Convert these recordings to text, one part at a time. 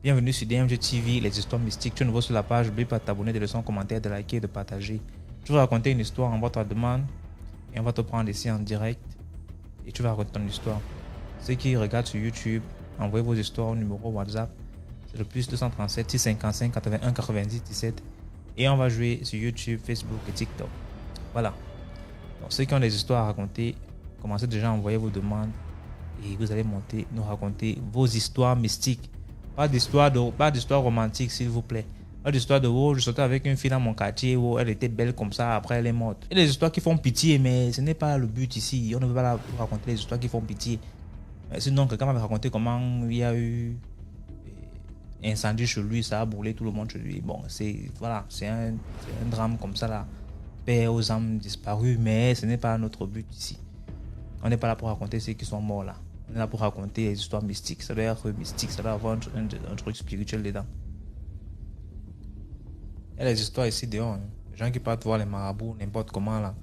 Bienvenue sur DMG TV, les histoires mystiques. Tu es nouveau sur la page, n'oublie pas de t'abonner, de laisser un commentaire, de liker et de partager. Tu vas raconter une histoire, envoie ta demande et on va te prendre ici en direct et tu vas raconter ton histoire. Ceux qui regardent sur YouTube, envoyez vos histoires au numéro WhatsApp. C'est le plus 237 655 81 90 17 et on va jouer sur YouTube, Facebook et TikTok. Voilà. Donc ceux qui ont des histoires à raconter, commencez déjà à envoyer vos demandes et vous allez monter, nous raconter vos histoires mystiques. Pas d'histoire romantique, s'il vous plaît. Pas d'histoire de je sortais avec une fille dans mon quartier où elle était belle comme ça, après elle est morte. Il y a des histoires qui font pitié, mais ce n'est pas le but ici. On ne veut pas raconter les histoires qui font pitié. Sinon, quelqu'un m'avait raconté comment il y a eu incendie chez lui, ça a brûlé tout le monde chez lui. Bon, c'est un drame comme ça là. Paix aux âmes disparues, mais ce n'est pas notre but ici. On n'est pas là pour raconter ceux qui sont morts là. On est là pour raconter des histoires mystiques. Ça doit être mystique, ça doit avoir un truc spirituel dedans. Il y a des histoires ici dehors. Hein. Les gens qui partent voir les marabouts, n'importe comment là.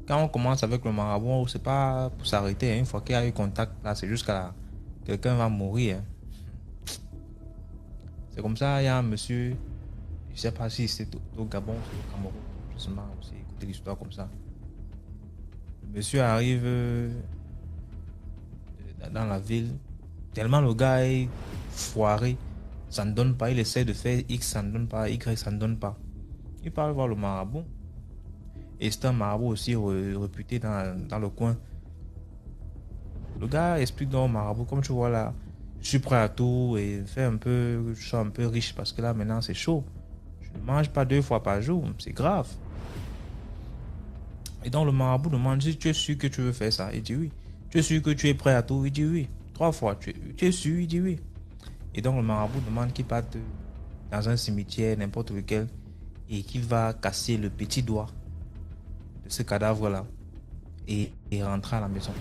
Quand on commence avec le marabout, c'est pas pour s'arrêter. Hein. Une fois qu'il y a eu contact là, c'est jusqu'à là. Quelqu'un va mourir. Hein. C'est comme ça, il y a un monsieur, je ne sais pas si c'est au Gabon, c'est au Cameroun. Justement, aussi écouter l'histoire comme ça. Le monsieur arrive dans la ville, tellement le gars est foiré, ça ne donne pas, il essaie de faire X, ça ne donne pas, Y, ça ne donne pas. Il part voir le marabout. Et c'est un marabout aussi réputé dans le coin. Le gars explique dans le marabout, comme tu vois là, je suis prêt à tout et je suis un peu riche parce que là maintenant c'est chaud. Je ne mange pas 2 fois par jour, c'est grave. Et donc le marabout demande si tu es sûr que tu veux faire ça. Il dit oui. Tu es sûr que tu es prêt à tout? Il dit oui. 3 fois. Tu es sûr? Il dit oui. Et donc le marabout demande qu'il parte dans un cimetière, n'importe lequel, et qu'il va casser le petit doigt de ce cadavre-là et rentrer à la maison.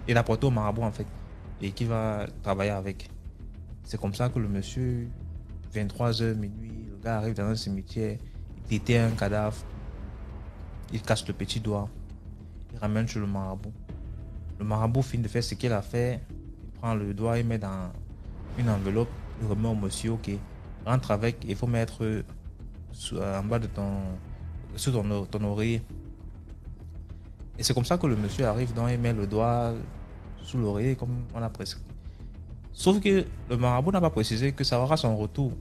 Et l'apporter au marabout en fait. Et qu'il va travailler avec. C'est comme ça que le monsieur, 23h minuit, le gars arrive dans un cimetière, il déterre un cadavre, il casse le petit doigt, il ramène chez le marabout. Le marabout finit de faire ce qu'il a fait, il prend le doigt, il met dans une enveloppe, il remet au monsieur, ok, rentre avec, il faut mettre en bas de sur ton oreiller. Et c'est comme ça que le monsieur arrive, donc il met le doigt sous l'oreiller comme on a prescrit. Sauf que le marabout n'a pas précisé que ça aura son retour.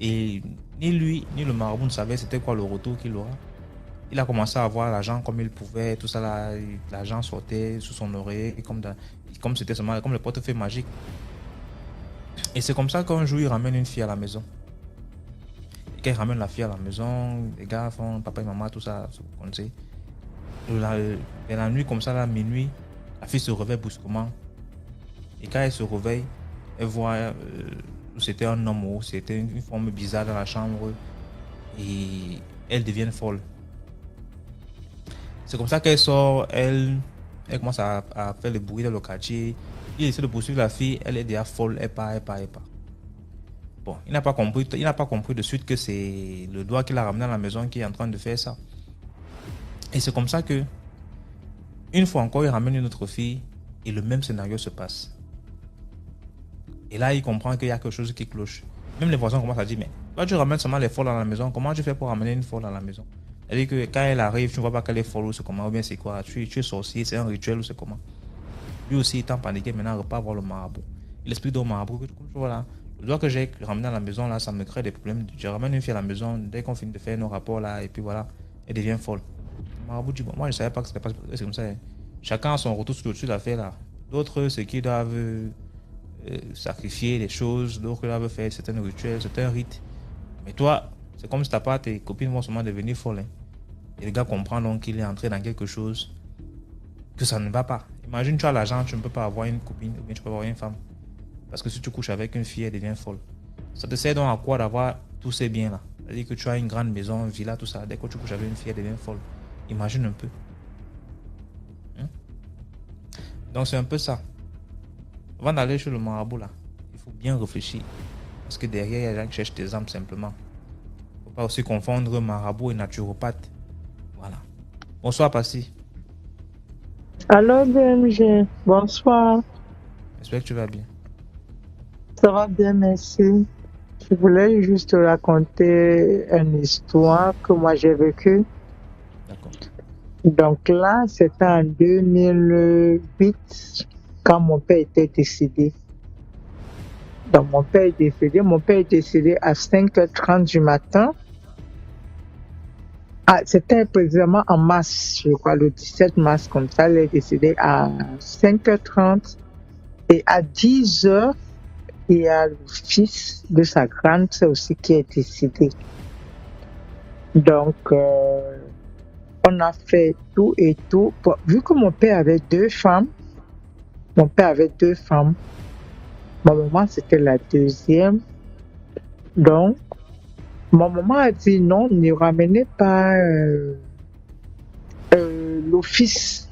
Et ni lui, ni le marabout ne savaient c'était quoi le retour qu'il aura. Il a commencé à avoir l'argent comme il pouvait, tout ça là, l'argent sortait sous son oreille, et comme c'était seulement comme le portefeuille magique. Et c'est comme ça qu'un jour il ramène une fille à la maison. Et quand il ramène la fille à la maison, les gars font papa et maman, tout ça, vous connaissez. La nuit comme ça, là, minuit, la fille se réveille brusquement. Et quand elle se réveille, elle voit c'était un homme ou c'était une forme bizarre dans la chambre et elle devient folle. C'est comme ça qu'elle sort, elle commence à faire le bruit dans le quartier. Il essaie de poursuivre la fille, elle est déjà folle, elle part. Bon, il n'a pas compris de suite que c'est le doigt qu'il a ramené à la maison qui est en train de faire ça. Et c'est comme ça que, une fois encore, il ramène une autre fille et le même scénario se passe. Et là, il comprend qu'il y a quelque chose qui cloche. Même les voisins commencent à dire, mais toi, tu ramènes seulement les folles à la maison. Comment tu fais pour ramener une folle à la maison? C'est-à-dire que quand elle arrive, tu ne vois pas qu'elle est folle ou c'est comment, ou bien c'est quoi? Tu es sorcier, c'est un rituel ou c'est comment? Lui aussi, étant paniqué, maintenant, il repart voir le marabout. Il explique au marabout que, comme tu vois là, le doigt que j'ai ramené à la maison, là, ça me crée des problèmes. Je ramène une fille à la maison, dès qu'on finit de faire nos rapports, là, et puis voilà, elle devient folle. Le marabout dit, bon, moi, je ne savais pas que c'était pas c'est comme ça. Hein. Chacun a son retour sur le dessus de l'affaire, là. D'autres, c'est qu'ils doivent sacrifier des choses, d'autres doivent faire certains rituels, certains rites. Mais toi, c'est comme si t'as pas, tes copines vont seulement devenir folles. Hein. Et le gars comprend donc qu'il est entré dans quelque chose que ça ne va pas. Imagine, tu as l'argent, tu ne peux pas avoir une copine ou bien tu peux avoir une femme. Parce que si tu couches avec une fille, elle devient folle. Ça te sert donc à quoi d'avoir tous ces biens-là? C'est-à-dire que tu as une grande maison, une villa, tout ça. Dès que tu couches avec une fille, elle devient folle. Imagine un peu. Hein? Donc c'est un peu ça. Avant d'aller chez le marabout, là, il faut bien réfléchir. Parce que derrière, il y a des gens qui cherchent des âmes simplement. Il ne faut pas aussi confondre marabout et naturopathe. Voilà. Bonsoir, Passy. Allô, BMG, bonsoir. J'espère que tu vas bien. Ça va bien, merci. Je voulais juste te raconter une histoire que moi j'ai vécue. D'accord. Donc là, c'était en 2008 quand mon père était décédé. Donc mon père est décédé à 5h30 du matin. Ah, c'était précisément en mars, je crois, le 17 mars, comme ça, il est décédé à 5h30 et à 10h. Il y a le fils de sa grande sœur aussi qui est décédé. Donc, on a fait tout et tout. Bon, vu que mon père avait deux femmes, ma maman c'était la deuxième. Donc, ma maman a dit non, ne ramenez pas le fils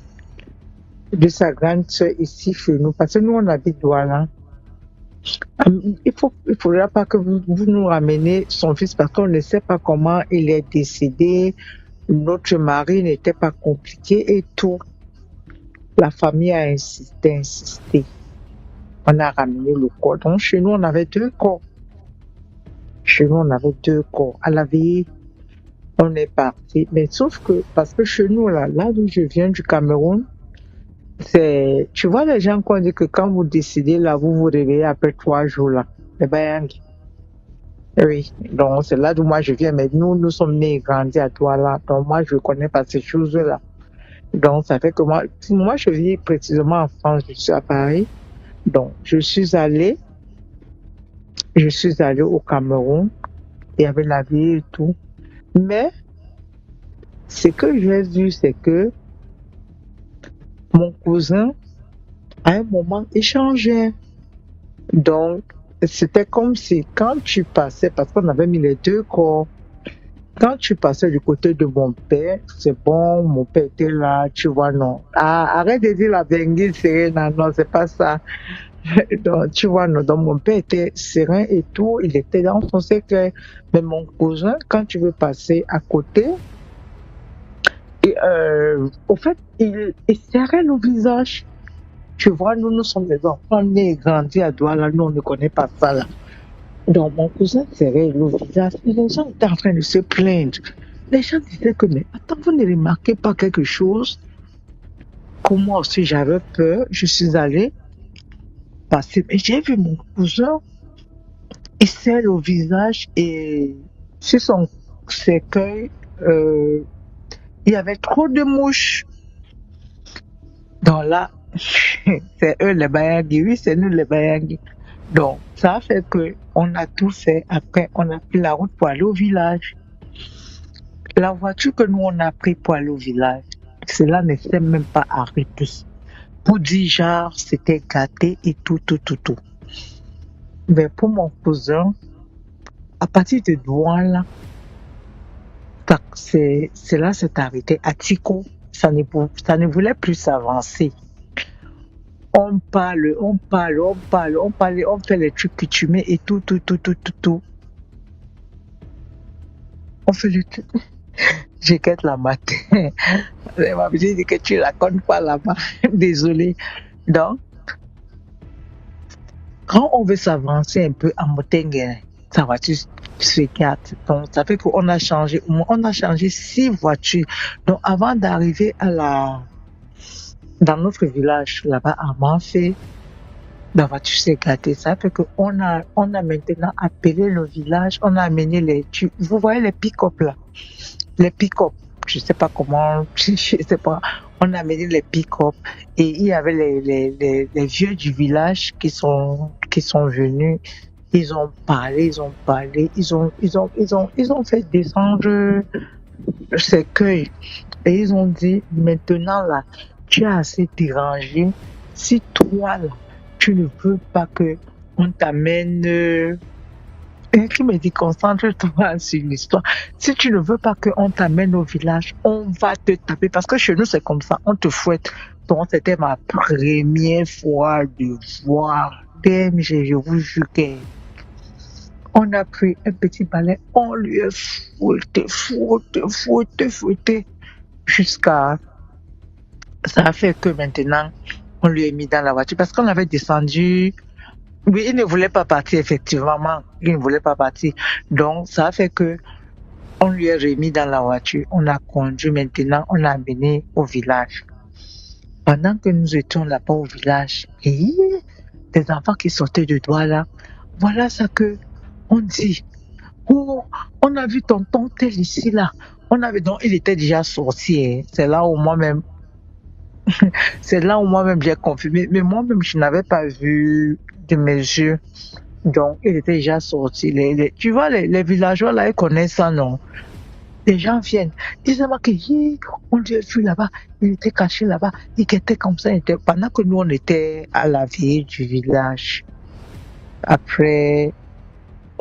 de sa grande sœur ici chez nous, parce que nous on habite Douala. Il faudra pas que vous nous rameniez son fils parce qu'on ne sait pas comment il est décédé. Notre mari n'était pas compliqué et tout. La famille a insisté, insisté. On a ramené le corps. Donc chez nous, on avait deux corps. Chez nous, on avait deux corps. À la veille, on est parti. Mais sauf que, parce que chez nous, là d'où je viens du Cameroun, tu vois les gens qui ont dit que quand vous décidez, là, vous vous réveillez après 3 jours, là. Les Bayangi. Oui, donc c'est là d'où moi je viens, mais nous sommes nés et grandis à Douala, donc moi je ne connais pas ces choses-là. Donc ça fait que moi je vis précisément en France, je suis à Paris, donc je suis allée au Cameroun, il y avait la vie et tout, mais ce que j'ai vu c'est que mon cousin à un moment échangeait, donc c'était comme si quand tu passais, parce qu'on avait mis les deux corps. Quand tu passais du côté de mon père, c'est bon, mon père était là, tu vois, non. Ah, arrête de dire la bengue sereine, non, c'est pas ça. Donc, tu vois, non, donc mon père était serein et tout, il était dans son secret. Mais mon cousin, quand tu veux passer à côté, au fait, il serrait le visage. Tu vois, nous sommes des enfants nés et grandis à Douala, nous on ne connaît pas ça là. Donc, mon cousin serrait le visage et les gens étaient en train de se plaindre. Les gens disaient que, mais attends, vous ne remarquez pas quelque chose? Que moi aussi j'avais peur, je suis allée passer, mais j'ai vu mon cousin, il serre le visage et sur son cercueil, euh, il y avait trop de mouches. Donc là, c'est eux les Bayangui, oui, c'est nous les Bayangui. Donc, ça a fait que on a tout fait. Après, on a pris la route pour aller au village. La voiture que nous, on a pris pour aller au village, cela ne s'est même pas arrêté. Pour dire genre, c'était gâté et tout, tout, tout, tout. Mais pour mon cousin, à partir de Douala, c'est là, c'est arrêté. À Tico, ça ne voulait plus s'avancer. On parle, on parle, on parle, on parle, on fait les trucs que tu mets et tout, tout, tout, tout, tout, tout. On fait le truc. Je quitte la matin. Elle m'a dit que tu racontes pas là-bas. Désolé. Donc, quand on veut s'avancer un peu en montagne, sa voiture se gâte. Donc, ça fait qu'on a changé, on a changé 6 voitures. Donc, avant d'arriver dans notre village, là-bas, à Manfé, la voiture s'est gâtée. Ça fait on a maintenant appelé le village, on a amené vous voyez les pick-up là? Les pick-up. Je sais pas comment, je sais pas. On a amené les pick-up et il y avait les vieux du village qui sont venus. Ils ont parlé, ils ont fait descendre le cercueil. Et ils ont dit, maintenant là, tu as assez dérangé. Si toi là, tu ne veux pas que on t'amène, et qui me dit, concentre-toi sur l'histoire. Si tu ne veux pas qu'on t'amène au village, on va te taper. Parce que chez nous, c'est comme ça, on te fouette. Donc, c'était ma première fois de voir DMG, je vous jure que on a pris un petit balai, on lui a fouetté, fouetté, fouetté, fouetté, jusqu'à Ça a fait que maintenant, on lui a mis dans la voiture parce qu'on avait descendu. Oui, il ne voulait pas partir, effectivement. Il ne voulait pas partir. Donc, ça a fait que on lui a remis dans la voiture. On a conduit maintenant, on l'a amené au village. Pendant que nous étions là-bas au village, et des enfants qui sortaient de Douala, voilà ça que on dit. Oh, on a vu tonton tel ici, là. On avait donc, il était déjà sorti. Hein. C'est là où moi-même j'ai confirmé. Mais moi-même, je n'avais pas vu de mes yeux. Donc, il était déjà sorti. Tu vois, les villageois, là, ils connaissent ça, non? Les gens viennent. Ils disent que, on l'a vu là-bas. Il était caché là-bas. Il était comme ça. Pendant que nous, on était à la vie du village. Après,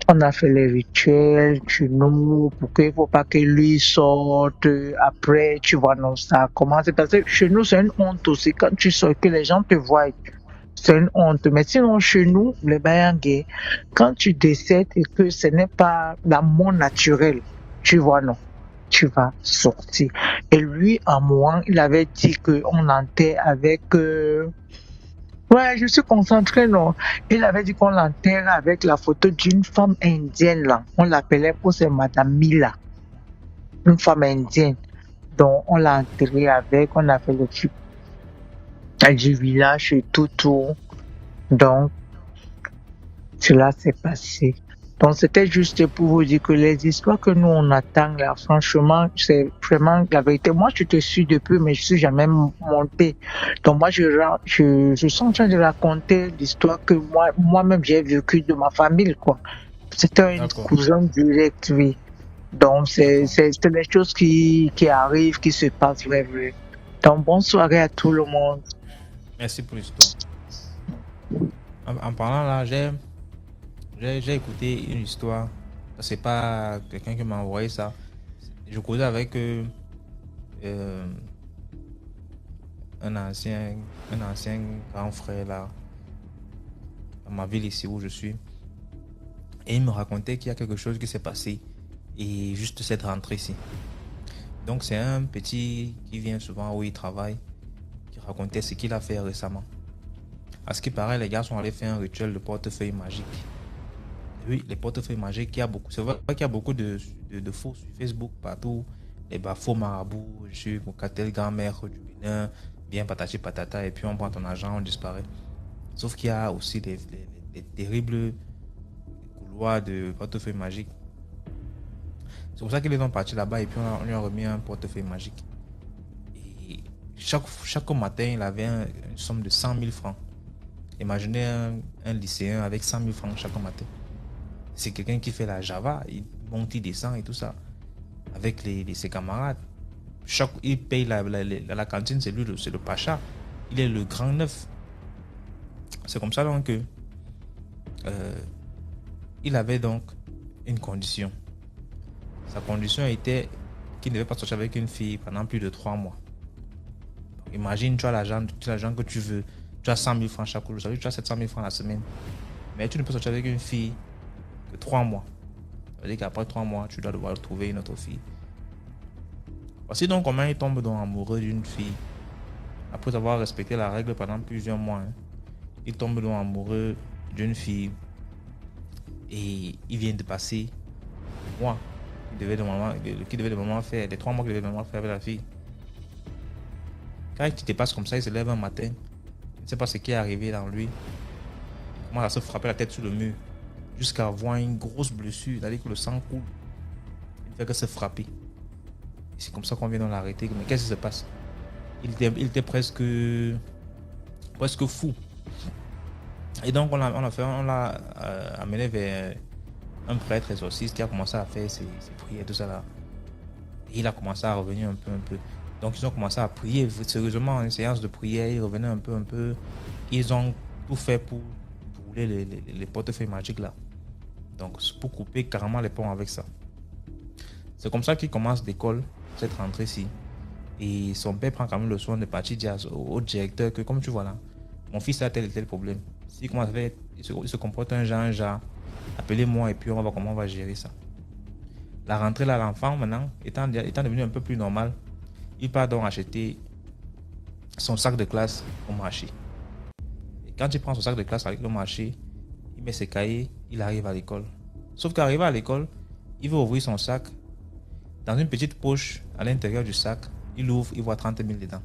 on a fait les rituels chez nous pour qu'il ne faut pas que lui sorte. Après, tu vois, non, ça commence. Parce que chez nous, c'est une honte aussi. Quand tu sors, que les gens te voient, c'est une honte. Mais sinon, chez nous, les Bayangais, quand tu décèdes et que ce n'est pas l'amour naturel, tu vois, non, tu vas sortir. Et lui, à moi, il avait dit qu'on enterre avec... Ouais, je suis concentrée, non. Il avait dit qu'on l'enterre avec la photo d'une femme indienne, là. On l'appelait pour c'est Madame Mila, une femme indienne. Donc, on l'a enterré avec, on a fait le truc du village et tout. Donc, cela s'est passé. Donc, c'était juste pour vous dire que les histoires que nous, on attend, là, franchement, c'est vraiment la vérité. Moi, je te suis depuis, mais je suis jamais monté. Donc, moi, je suis en train de raconter l'histoire que moi-même, j'ai vécue de ma famille, quoi. C'était un D'accord. cousin direct, oui. Donc, c'est des choses qui arrivent, qui se passent, vrai. Donc, bonne soirée à tout le monde. Merci pour l'histoire. En parlant là, j'ai écouté une histoire. C'est pas quelqu'un qui m'a envoyé ça. Je causais avec euh, un ancien, un ancien grand frère là, dans ma ville ici où je suis. Et il me racontait qu'il y a quelque chose qui s'est passé. Et juste cette rentrée ici. Donc c'est un petit qui vient souvent où il travaille, qui racontait ce qu'il a fait récemment. À ce qui paraît, les gars sont allés faire un rituel de portefeuille magique. Oui, les portefeuilles magiques, il y a beaucoup. C'est vrai qu'il y a beaucoup de faux sur Facebook partout. Les faux marabouts, je suis Mokatel, grand-mère du Bénin, bien patati patata, et puis on prend ton argent, on disparaît. Sauf qu'il y a aussi des terribles couloirs de portefeuille magique. C'est pour ça qu'ils sont partis là-bas et puis on lui a remis un portefeuille magique. Et chaque matin, il avait une somme de 100 000 francs. Imaginez un lycéen avec 100 000 francs chaque matin. C'est quelqu'un qui fait la Java, il monte, il descend et tout ça. Avec ses camarades. Il paye la cantine, c'est lui, c'est le pacha. Il est le grand neuf. C'est comme ça donc que il avait donc une condition. Sa condition était qu'il ne devait pas sortir avec une fille pendant plus de 3 mois. Imagine, tu as l'argent que tu veux. Tu as 100 000 francs chaque jour. Tu as 700 000 francs la semaine. Mais tu ne peux sortir avec une fille que 3 mois. Ça veut dire qu'après 3 mois, tu dois devoir trouver une autre fille. Voici donc comment il tombe donc amoureux d'une fille. Après avoir respecté la règle pendant plusieurs mois. Il tombe donc amoureux d'une fille. Et il vient de passer des mois qui devait normalement faire, les 3 mois qu'il devait normalement faire avec la fille. Quand il te passe comme ça, il se lève un matin. Il ne sait pas ce qui est arrivé dans lui. Il commence à se frapper la tête sur le mur. Jusqu'à avoir une grosse blessure. C'est-à-dire que le sang coule. Il ne fait que se frapper. Et c'est comme ça qu'on vient de l'arrêter. Mais qu'est-ce qui se passe? Il était presque fou. Et donc on l'a amené vers un prêtre exorciste qui a commencé à faire ses prières, tout ça là. Et il a commencé à revenir un peu. Donc ils ont commencé à prier sérieusement, une séance de prière, ils revenaient un peu. Ils ont tout fait pour brûler les portefeuilles magiques là. Donc pour couper carrément les ponts avec ça. C'est comme ça qu'il commence l'école, cette rentrée-ci. Et son père prend quand même le soin de partir dire au directeur que, comme tu vois là, mon fils a tel et tel problème. S'il commence à faire, il se comporte un genre, appelez-moi et puis on va voir comment on va gérer ça. La rentrée là, l'enfant maintenant, étant devenu un peu plus normal, il part donc acheter son sac de classe au marché. Et quand il prend son sac de classe avec le marché, il met ses cahiers, il arrive à l'école. Sauf qu'arrivé à l'école, il veut ouvrir son sac. Dans une petite poche à l'intérieur du sac, il ouvre, il voit 30 000 dedans.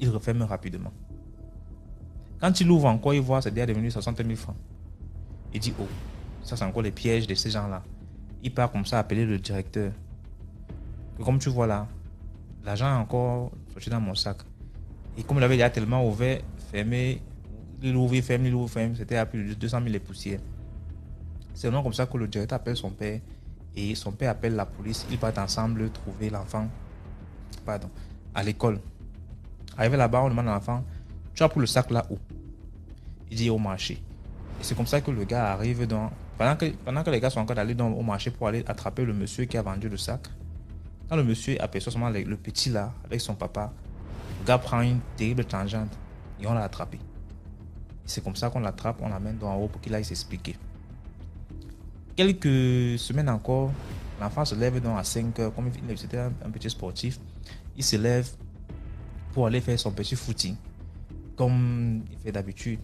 Il referme rapidement. Quand il ouvre encore, il voit c'est déjà devenu 60 000 francs. Il dit, oh, ça c'est encore les pièges de ces gens-là. Il part comme ça appeler le directeur. Et comme tu vois là, l'argent est encore sorti dans mon sac. Et comme il avait déjà tellement ouvert, fermé, il ouvre, il ferme, c'était à plus de 200 000 les poussières. C'est vraiment comme ça que le directeur appelle son père et son père appelle la police. Ils partent ensemble trouver l'enfant à l'école. Arrivé là-bas, on demande à l'enfant, tu as pris le sac là où? Il dit au marché. Et c'est comme ça que le gars arrive pendant que les gars sont encore allés au marché pour aller attraper le monsieur qui a vendu le sac. Quand le monsieur aperçoit seulement le petit là avec son papa, le gars prend une terrible tangente et on l'a attrapé. Et c'est comme ça qu'on l'attrape, on l'amène en haut pour qu'il aille s'expliquer. Quelques semaines encore, l'enfant se lève à 5 heures, comme c'était un petit sportif, il se lève pour aller faire son petit footing, comme il fait d'habitude.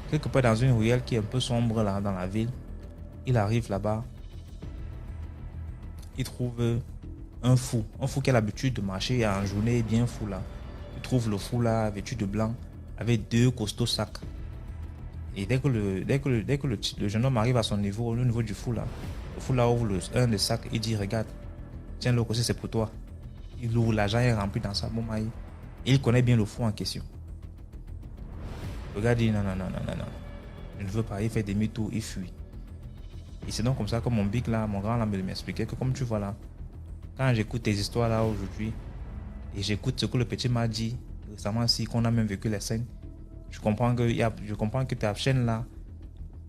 Quelque part dans une ruelle qui est un peu sombre là, dans la ville, il arrive là-bas, il trouve un fou qui a l'habitude de marcher en journée bien fou là. Il trouve le fou là, vêtu de blanc, avec 2 costauds sacs. Et dès que le jeune homme arrive à son niveau, au niveau du fou là, le fou là ouvre un des sacs et dit, regarde, tiens le aussi c'est pour toi. Il ouvre, l'argent est rempli dans sa bombaille. Et il connaît bien le fou en question. Le gars dit non, je ne veux pas, il fait demi-tour, il fuit. Et c'est donc comme ça que mon big là, mon grand là m'expliquait que comme tu vois là, quand j'écoute tes histoires là aujourd'hui, et j'écoute ce que le petit m'a dit récemment aussi, qu'on a même vécu les scènes, je comprends que ta chaîne là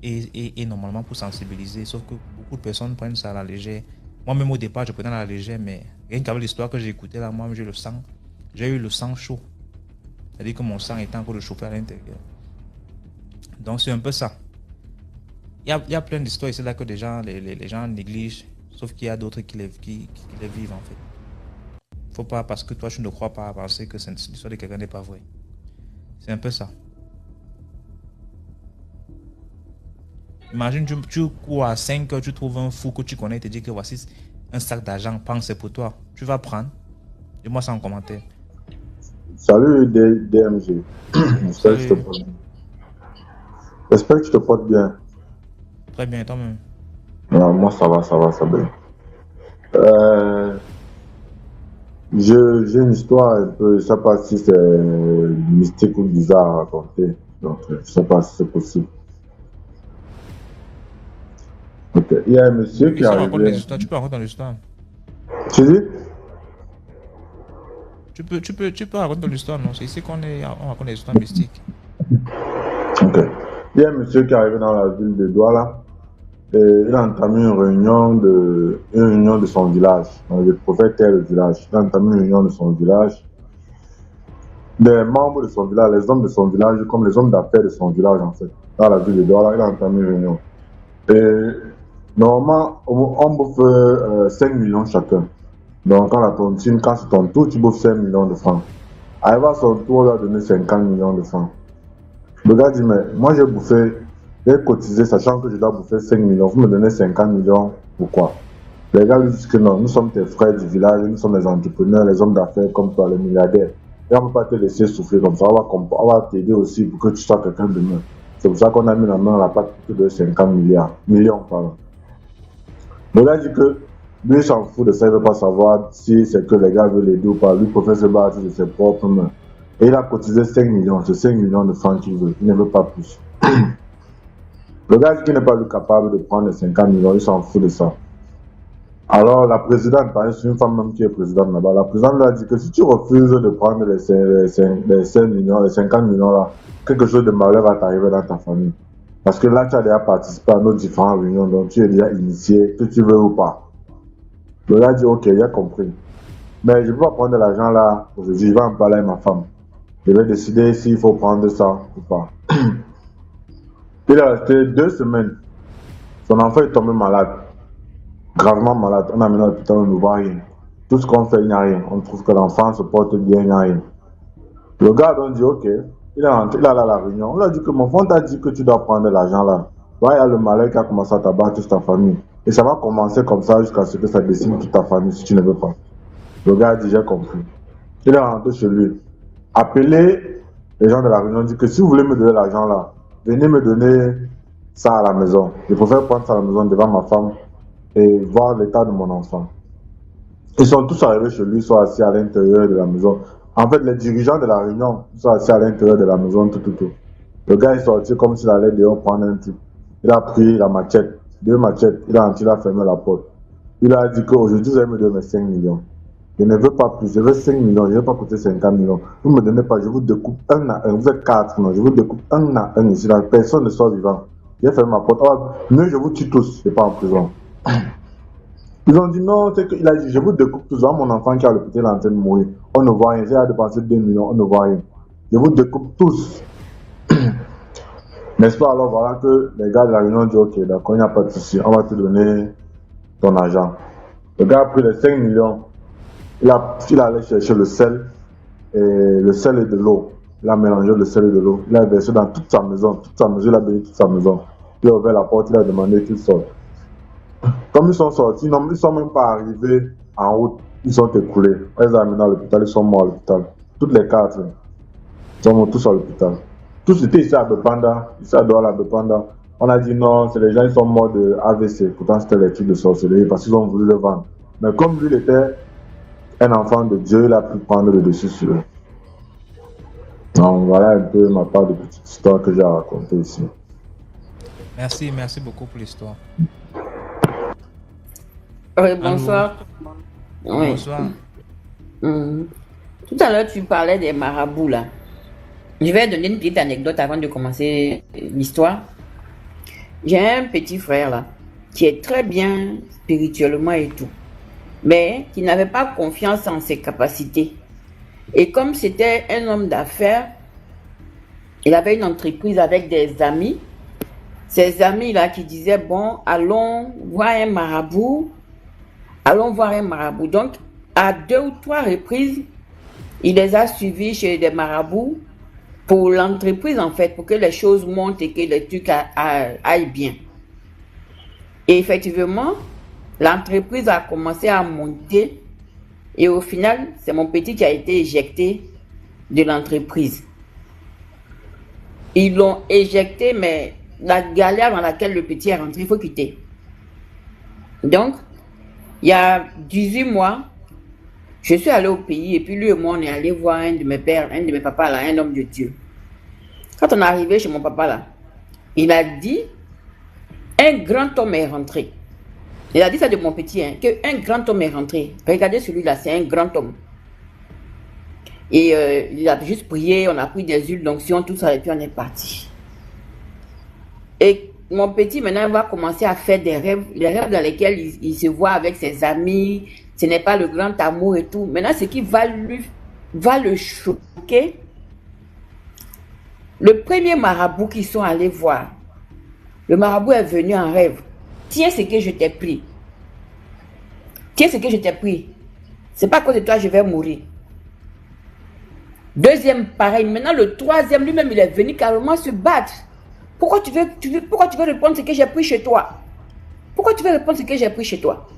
est normalement pour sensibiliser, sauf que beaucoup de personnes prennent ça à la légère. Moi-même au départ, je prenais à la légère, mais rien qu'avec l'histoire que j'ai écoutée là, moi j'ai eu le sang chaud. C'est-à-dire que mon sang était encore de chauffer à l'intérieur. Donc c'est un peu ça. Il y a plein d'histoires ici là que les gens négligent, sauf qu'il y a d'autres qui les vivent en fait. Faut pas, parce que toi tu ne crois pas, penser que l'histoire de quelqu'un n'est pas vraie. C'est un peu ça. Imagine, tu cours à 5 heures, tu trouves un fou que tu connais et te dis que voici un sac d'argent, pense c'est pour toi. Tu vas prendre. Dis-moi ça en commentaire. Salut DMG. J'espère que tu te portes bien. Très bien, toi-même. Non, moi ça va bien. J'ai une histoire un peu, je sais pas si c'est mystique ou bizarre à raconter. Donc, je sais pas si c'est possible. Ok. Il y a un monsieur qui est arrivé. Tu peux raconter l'histoire. Tu dis? Tu peux raconter l'histoire, non? C'est ici qu'on raconte des histoires mystiques. Ok. Il y a un monsieur qui est arrivé dans la ville de Douala. Et il a entamé une réunion de son village. Donc, le prophète est le village. Il a entamé une réunion de son village. Des membres de son village, les hommes de son village, comme les hommes d'affaires de son village, en fait. Dans la ville de Douala, il a entamé une réunion. Et normalement, on bouffe 5 millions chacun. Donc, quand la tontine, quand c'est ton tour, tu bouffes 5 millions de francs. Arrivé à son tour, on lui a donné 50 millions de francs. Le gars dit, mais moi j'ai cotisé sachant que je dois bouffer 5 millions. Vous me donnez 50 millions, pourquoi? Les gars lui disent que non, nous sommes tes frères du village, nous sommes les entrepreneurs, les hommes d'affaires comme toi, les milliardaires. Et on ne peut pas te laisser souffrir comme ça, on va t'aider aussi pour que tu sois quelqu'un de mieux. C'est pour ça qu'on a mis la main à la pâte pour te donner 50 millions. Pardon. Le gars dit que lui, il s'en fout de ça, il ne veut pas savoir si c'est que les gars veulent l'aider ou pas. Lui, il préfère se battre de ses propres mains. Et il a cotisé 5 millions, c'est 5 millions de francs qu'il veut, il ne veut pas plus. Le gars qui n'est pas lui capable de prendre les 50 millions, il s'en fout de ça. Alors la présidente, par exemple, c'est une femme même qui est présidente là-bas, la présidente lui a dit que si tu refuses de prendre les 5 millions, les 50 millions là, quelque chose de malheur va t'arriver dans ta famille. Parce que là, tu as déjà participé à nos différentes réunions, donc tu es déjà initié, que tu veux ou pas. Le gars dit ok, il a compris. Mais je ne peux pas prendre de l'argent là, aujourd'hui, je vais en parler avec ma femme. Je vais décider s'il faut prendre ça ou pas. Il est resté 2 semaines. Son enfant est tombé malade. Gravement malade. On a amené à l'hôpital, on ne voit rien. Tout ce qu'on fait, il n'y a rien. On trouve que l'enfant se porte bien, il n'y a rien. Le gars a donc dit, ok, il est rentré, il est allé à la réunion. On lui a dit que mon frère t'a dit que tu dois prendre l'argent là. Là, il y a le malheur qui a commencé à t'abattre toute ta famille. Et ça va commencer comme ça jusqu'à ce que ça décime toute ta famille si tu ne veux pas. Le gars a dit, j'ai compris. Il est rentré chez lui. Appelez les gens de la réunion, dit que si vous voulez me donner l'argent là, venez me donner ça à la maison. Je préfère prendre ça à la maison devant ma femme et voir l'état de mon enfant. Ils sont tous arrivés chez lui, ils sont assis à l'intérieur de la maison. En fait, les dirigeants de la réunion sont assis à l'intérieur de la maison, tout. Le gars est sorti comme s'il allait dehors prendre un truc. Il a pris la machette, 2 machettes, il a fermé la porte. Il a dit qu'aujourd'hui, vous allez me donner mes 5 millions. Je ne veux pas plus, je veux 5 millions, je ne veux pas coûter 50 millions. Vous ne me donnez pas, je vous découpe un à un. Vous êtes 4, non, je vous découpe un à un ici. Là, personne ne sort vivant. J'ai fermé ma porte. Oh, mieux, je vous tue tous, je ne vais pas en prison. Ils ont dit non, c'est qu'il a dit, je vous découpe tous. Mon enfant qui a l'hôpital est en train de mourir. On ne voit rien. J'ai dépensé 2 millions, on ne voit rien. Je vous découpe tous. N'est-ce pas? Alors voilà que les gars de la réunion ont dit, ok, d'accord, il n'y a pas de souci, on va te donner ton argent. Le gars a pris les 5 millions. Il allait chercher le sel et de l'eau. Il a mélangé le sel et de l'eau. Il a versé dans toute sa maison, il a béni toute sa maison. Il a ouvert la porte, il a demandé qu'ils sortent. Comme ils sont sortis, ils ne sont même pas arrivés en route, ils sont écoulés. On les a amenés à l'hôpital, ils sont morts à l'hôpital. Toutes les 4, ils sont morts tous à l'hôpital. Tous étaient ici à Bepanda, ici à Douala, Bepanda. On a dit non, c'est les gens qui sont morts de AVC. Pourtant, c'était les trucs de sorcellerie parce qu'ils ont voulu le vendre. Mais comme lui, il était un enfant de Dieu, il a pu prendre le dessus sur eux. Donc voilà un peu ma part de petite histoire que j'ai à raconter ici. Merci beaucoup pour l'histoire. Oui, bonsoir. Oui. Bonsoir. Tout à l'heure, tu parlais des marabouts là. Je vais donner une petite anecdote avant de commencer l'histoire. J'ai un petit frère là, qui est très bien spirituellement et tout, mais qui n'avait pas confiance en ses capacités. Et comme c'était un homme d'affaires, il avait une entreprise avec des amis. Ces amis-là qui disaient, bon, allons voir un marabout. Donc, à 2 ou 3 reprises, il les a suivis chez des marabouts pour l'entreprise, en fait, pour que les choses montent et que les trucs aillent bien. Et effectivement, l'entreprise a commencé à monter et au final, c'est mon petit qui a été éjecté de l'entreprise. Ils l'ont éjecté, mais la galère dans laquelle le petit est rentré, il faut quitter. Donc, il y a 18 mois, je suis allé au pays et puis lui et moi, on est allé voir un de mes pères, un de mes papas là, un homme de Dieu. Quand on est arrivé chez mon papa là, il a dit, un grand homme est rentré. Il a dit ça de mon petit, hein, qu'un grand homme est rentré. Regardez celui-là, c'est un grand homme. Et il a juste prié, on a pris des huiles d'onction, tout ça, et puis on est parti. Et mon petit, maintenant, va commencer à faire des rêves, les rêves dans lesquels il se voit avec ses amis, ce n'est pas le grand amour et tout. Maintenant, ce qui va le choquer, le premier marabout qu'ils sont allés voir, le marabout est venu en rêve. Tiens ce que je t'ai pris. Tiens ce que je t'ai pris. C'est pas à cause de toi, je vais mourir. Deuxième, pareil. Maintenant, le troisième, lui-même, il est venu carrément se battre. Pourquoi tu veux répondre ce que j'ai pris chez toi? Pourquoi tu veux répondre ce que j'ai pris chez toi?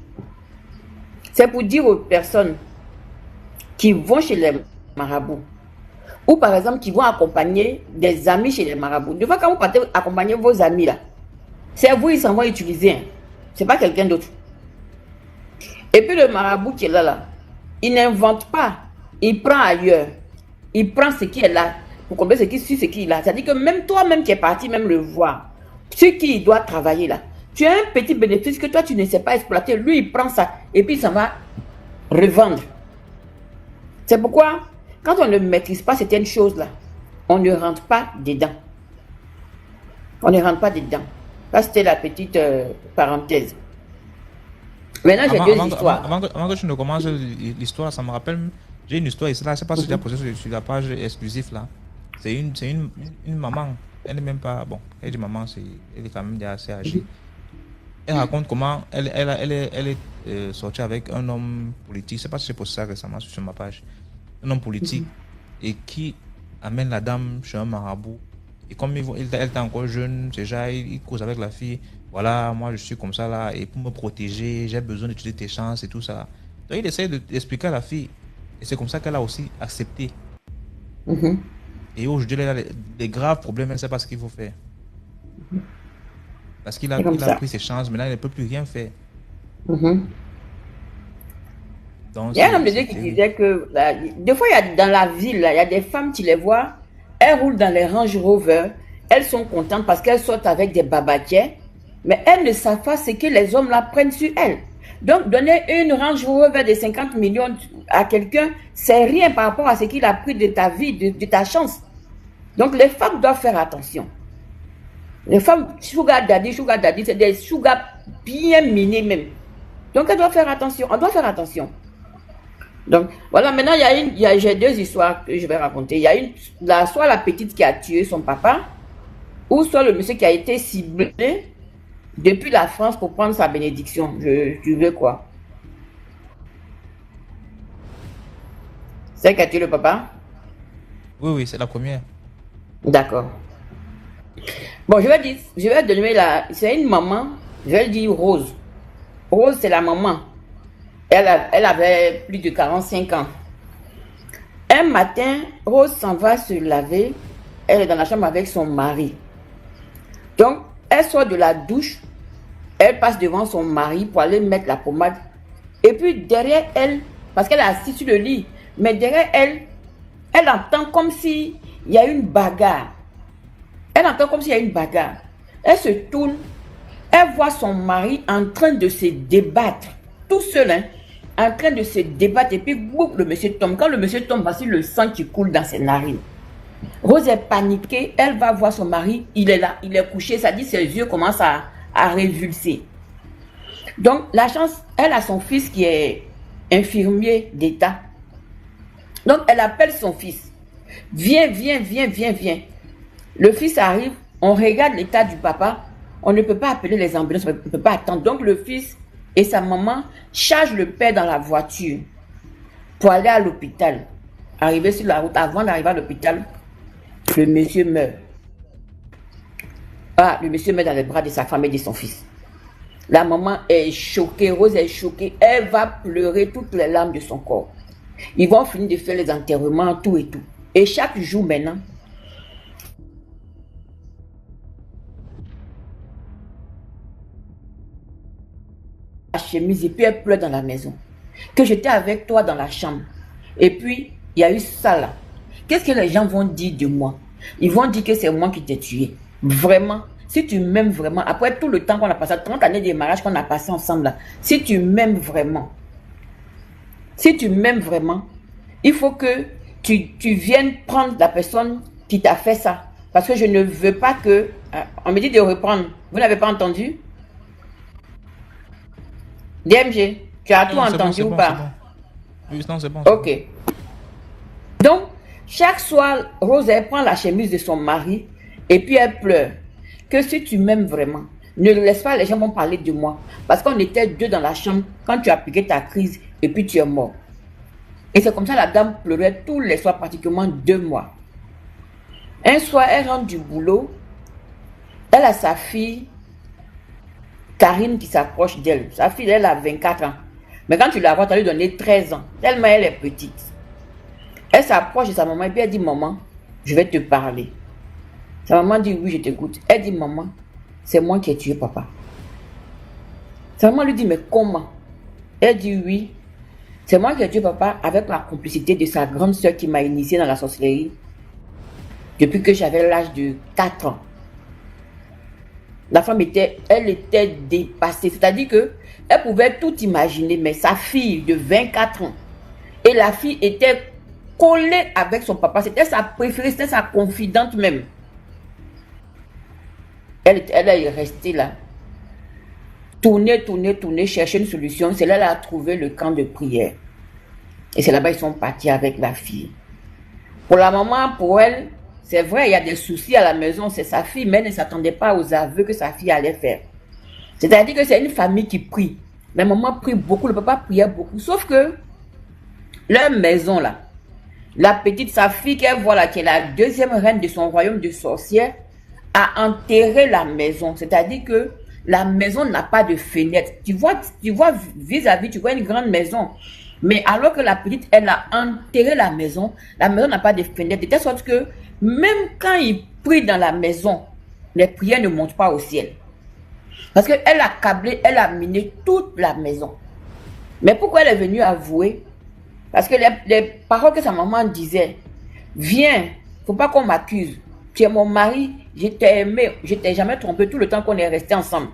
C'est pour dire aux personnes qui vont chez les marabouts, ou par exemple, qui vont accompagner des amis chez les marabouts. Des fois, quand vous partez accompagner vos amis là, c'est vous, ils s'en vont utiliser. Hein. C'est pas quelqu'un d'autre. Et puis le marabout qui est là, il n'invente pas. Il prend ailleurs. Il prend ce qui est là. Pour combien ce qui est là. C'est-à-dire que même toi-même qui es parti même le voir, ce qui doit travailler là, tu as un petit bénéfice que toi tu ne sais pas exploiter. Lui, il prend ça et puis il s'en va revendre. C'est pourquoi, quand on ne maîtrise pas certaines choses là, on ne rentre pas dedans. On ne rentre pas dedans. Là, c'était la petite parenthèse. Maintenant, j'ai 2 histoires. Avant que tu ne commences l'histoire, ça me rappelle, j'ai une histoire ici là, je ne sais pas si tu as posé sur la page exclusive là. C'est une maman, elle n'est même pas, bon, elle dit maman, elle est quand même assez âgée. Elle raconte comment elle est sortie avec un homme politique, je ne sais pas si j'ai posté ça récemment sur ma page, un homme politique, et qui amène la dame chez un marabout. Et comme elle était encore jeune, déjà, il cause avec la fille. Voilà, moi, je suis comme ça là. Et pour me protéger, j'ai besoin d'utiliser tes chances et tout ça. Donc, il essaie d'expliquer à la fille. Et c'est comme ça qu'elle a aussi accepté. Et aujourd'hui, elle a des graves problèmes. Elle ne sait pas ce qu'il faut faire. Parce qu'il a pris ses chances. Maintenant, il ne peut plus rien faire. Donc, il y a un homme de Dieu qui disait que des fois, dans la ville, là, il y a des femmes, tu les vois, elles roulent dans les Range Rover, elles sont contentes parce qu'elles sortent avec des babatiers, mais elles ne savent pas ce que les hommes là prennent sur elles. Donc, donner une Range Rover de 50 millions à quelqu'un, c'est rien par rapport à ce qu'il a pris de ta vie, de ta chance. Donc, les femmes doivent faire attention. Les femmes, sugar daddy, c'est des sugar bien minés même. Donc, elles doivent faire attention. On doit faire attention. Donc, voilà, maintenant, j'ai deux histoires que je vais raconter. Il y a soit la petite qui a tué son papa, ou soit le monsieur qui a été ciblé depuis la France pour prendre sa bénédiction. Tu veux quoi? C'est qui a tué le papa? Oui, c'est la première. D'accord. Bon, je vais donner c'est une maman, je vais dire Rose. Rose, c'est la maman. Elle avait plus de 45 ans. Un matin, Rose s'en va se laver. Elle est dans la chambre avec son mari. Donc, elle sort de la douche. Elle passe devant son mari pour aller mettre la pommade. Et puis, derrière elle, parce qu'elle est assise sur le lit, mais derrière elle, elle entend comme s'il y a une bagarre. Elle entend comme s'il y a une bagarre. Elle se tourne. Elle voit son mari en train de se débattre. Tout seul, hein. En train de se débattre et puis boum, le monsieur tombe. Quand le monsieur tombe, voici le sang qui coule dans ses narines. Rose est paniquée, elle va voir son mari, il est là, il est couché, ça dit ses yeux commencent à révulser. Donc la chance, elle a son fils qui est infirmier d'État. Donc elle appelle son fils. Viens. Le fils arrive, on regarde l'état du papa, on ne peut pas appeler les ambulances, on ne peut pas attendre. Donc le fils et sa maman chargent le père dans la voiture pour aller à l'hôpital. Arrivé sur la route, avant d'arriver à l'hôpital, le monsieur meurt. Le monsieur meurt dans les bras de sa femme et de son fils. La maman est choquée, Rose est choquée, elle va pleurer toutes les larmes de son corps. Ils vont finir de faire les enterrements, tout et tout. Et chaque jour maintenant, la chemise et puis elle pleure dans la maison. Que j'étais avec toi dans la chambre. Et puis, il y a eu ça là. Qu'est-ce que les gens vont dire de moi? Ils vont dire que c'est moi qui t'ai tué. Vraiment. Si tu m'aimes vraiment, après tout le temps qu'on a passé, 30 années de mariage qu'on a passé ensemble là, si tu m'aimes vraiment, il faut que tu viennes prendre la personne qui t'a fait ça. Parce que je ne veux pas que... on me dit de reprendre. Vous n'avez pas entendu? DMG, tu as tout entendu ou pas? Oui, non, c'est bon. Ok. Donc, chaque soir, Rose, elle prend la chemise de son mari et puis elle pleure. Que si tu m'aimes vraiment, ne laisse pas les gens vont parler de moi. Parce qu'on était deux dans la chambre quand tu as piqué ta crise et puis tu es mort. Et c'est comme ça la dame pleurait tous les soirs, pratiquement 2 mois. Un soir, elle rentre du boulot. Elle a sa fille, Karine, qui s'approche d'elle. Sa fille, elle a 24 ans. Mais quand tu la vois, tu vas lui donner 13 ans. Tellement elle est petite. Elle s'approche de sa maman et puis elle dit, maman, je vais te parler. Sa maman dit, oui, je t'écoute. Elle dit, maman, c'est moi qui ai tué papa. Sa maman lui dit, mais comment? Elle dit, oui, c'est moi qui ai tué papa avec la complicité de sa grande soeur qui m'a initiée dans la sorcellerie depuis que j'avais l'âge de 4 ans. La femme était dépassée. C'est-à-dire que elle pouvait tout imaginer, mais sa fille de 24 ans, et la fille était collée avec son papa. C'était sa préférée, c'était sa confidente même. Elle est restée là. Tourner, chercher une solution. C'est là qu'elle a trouvé le camp de prière. Et c'est là-bas qu'ils sont partis avec la fille. Pour la maman, pour elle, c'est vrai, il y a des soucis à la maison, c'est sa fille, mais elle ne s'attendait pas aux aveux que sa fille allait faire. C'est-à-dire que c'est une famille qui prie. La maman prie beaucoup, le papa priait beaucoup. Sauf que leur maison là, La petite, sa fille qu'elle voit là, qui est la deuxième reine de son royaume de sorcières, a enterré la maison. C'est-à-dire que la maison n'a pas de fenêtre. Tu vois vis-à-vis, tu vois une grande maison. Mais alors que la petite, elle a enterré la maison n'a pas de fenêtre. De telle sorte que même quand il prie dans la maison, les prières ne montent pas au ciel. Parce qu'elle a câblé, elle a miné toute la maison. Mais pourquoi elle est venue avouer? Parce que les paroles que sa maman disait, viens, faut pas qu'on m'accuse. Tu es mon mari, je t'ai aimé, je t'ai jamais trompé tout le temps qu'on est resté ensemble.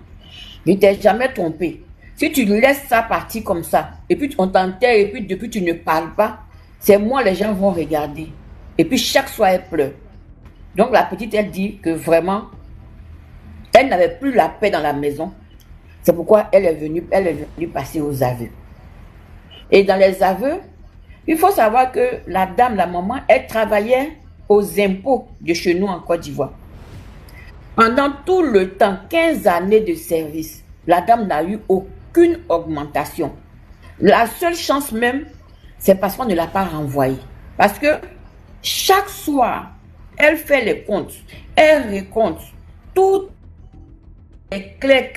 Je t'ai jamais trompé. Si tu laisses ça partir comme ça, et puis on t'enterre, et puis depuis tu ne parles pas, c'est moi les gens vont regarder. Et puis chaque soir elle pleure. Donc la petite, elle dit que vraiment, elle n'avait plus la paix dans la maison. C'est pourquoi elle est venue passer aux aveux. Et dans les aveux, il faut savoir que la dame, la maman, elle travaillait aux impôts de chez nous en Côte d'Ivoire. Pendant tout le temps, 15 années de service, la dame n'a eu aucune augmentation. La seule chance même, c'est parce qu'on ne l'a pas renvoyée. Parce que chaque soir, elle fait les comptes, elle recompte tout est clair.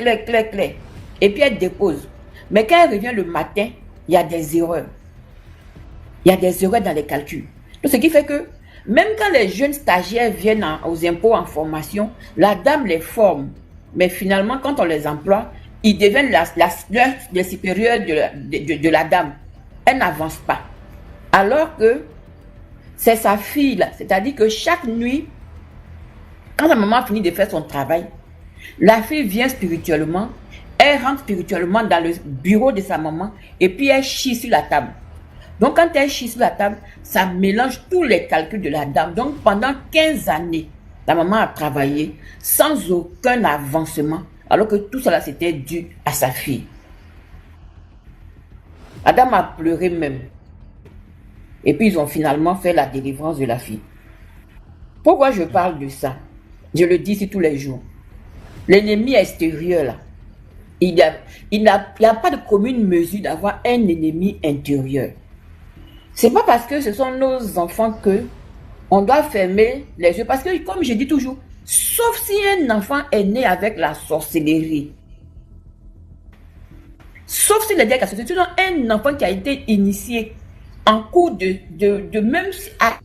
Et puis elle dépose. Mais quand elle revient le matin, il y a des erreurs. Il y a des erreurs dans les calculs. Donc, ce qui fait que même quand les jeunes stagiaires viennent aux impôts en formation, la dame les forme. Mais finalement, quand on les emploie, ils deviennent les supérieurs de la dame. Elle n'avance pas. Alors que c'est sa fille là. C'est-à-dire que chaque nuit, quand la maman finit de faire son travail, la fille vient spirituellement, elle rentre spirituellement dans le bureau de sa maman et puis elle chie sur la table. Donc quand elle chie sur la table, ça mélange tous les calculs de la dame. Donc pendant 15 années, la maman a travaillé sans aucun avancement, alors que tout cela c'était dû à sa fille. La dame a pleuré même. Et puis ils ont finalement fait la délivrance de la fille. Pourquoi je parle de ça? Je le dis ici tous les jours. L'ennemi extérieur là, il n'y a pas de commune mesure d'avoir un ennemi intérieur. C'est pas parce que ce sont nos enfants que on doit fermer les yeux. Parce que, comme je dis toujours, sauf si un enfant est né avec la sorcellerie, sauf si les sorcellerie, sinon un enfant qui a été initié en cours de même à.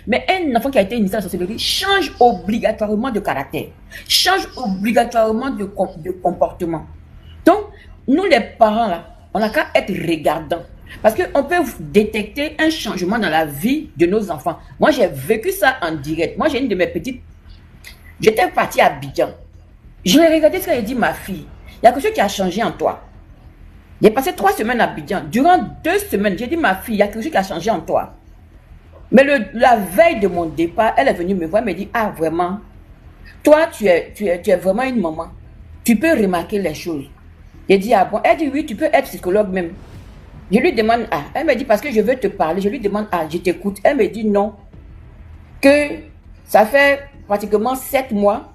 Mais un enfant qui a été initié à la sorcellerie change obligatoirement de caractère, change obligatoirement de comportement. Donc, nous les parents là, on n'a qu'à être regardants. Parce qu'on peut détecter un changement dans la vie de nos enfants. Moi, j'ai vécu ça en direct. Moi, j'ai une de mes petites. J'étais partie à Abidjan. Je l'ai regardé ce qu'elle dit, ma fille. Il y a quelque chose qui a changé en toi. J'ai passé 3 semaines à Abidjan. Durant 2 semaines, j'ai dit, ma fille, il y a quelque chose qui a changé en toi. Mais la veille de mon départ, elle est venue me voir et me dit, ah, vraiment, toi, tu es vraiment une maman. Tu peux remarquer les choses. J'ai dit, ah bon, elle dit, oui, tu peux être psychologue même. Je lui demande, ah, elle me dit, parce que je veux te parler. Je lui demande, ah, je t'écoute. Elle me dit, non, que ça fait pratiquement 7 mois.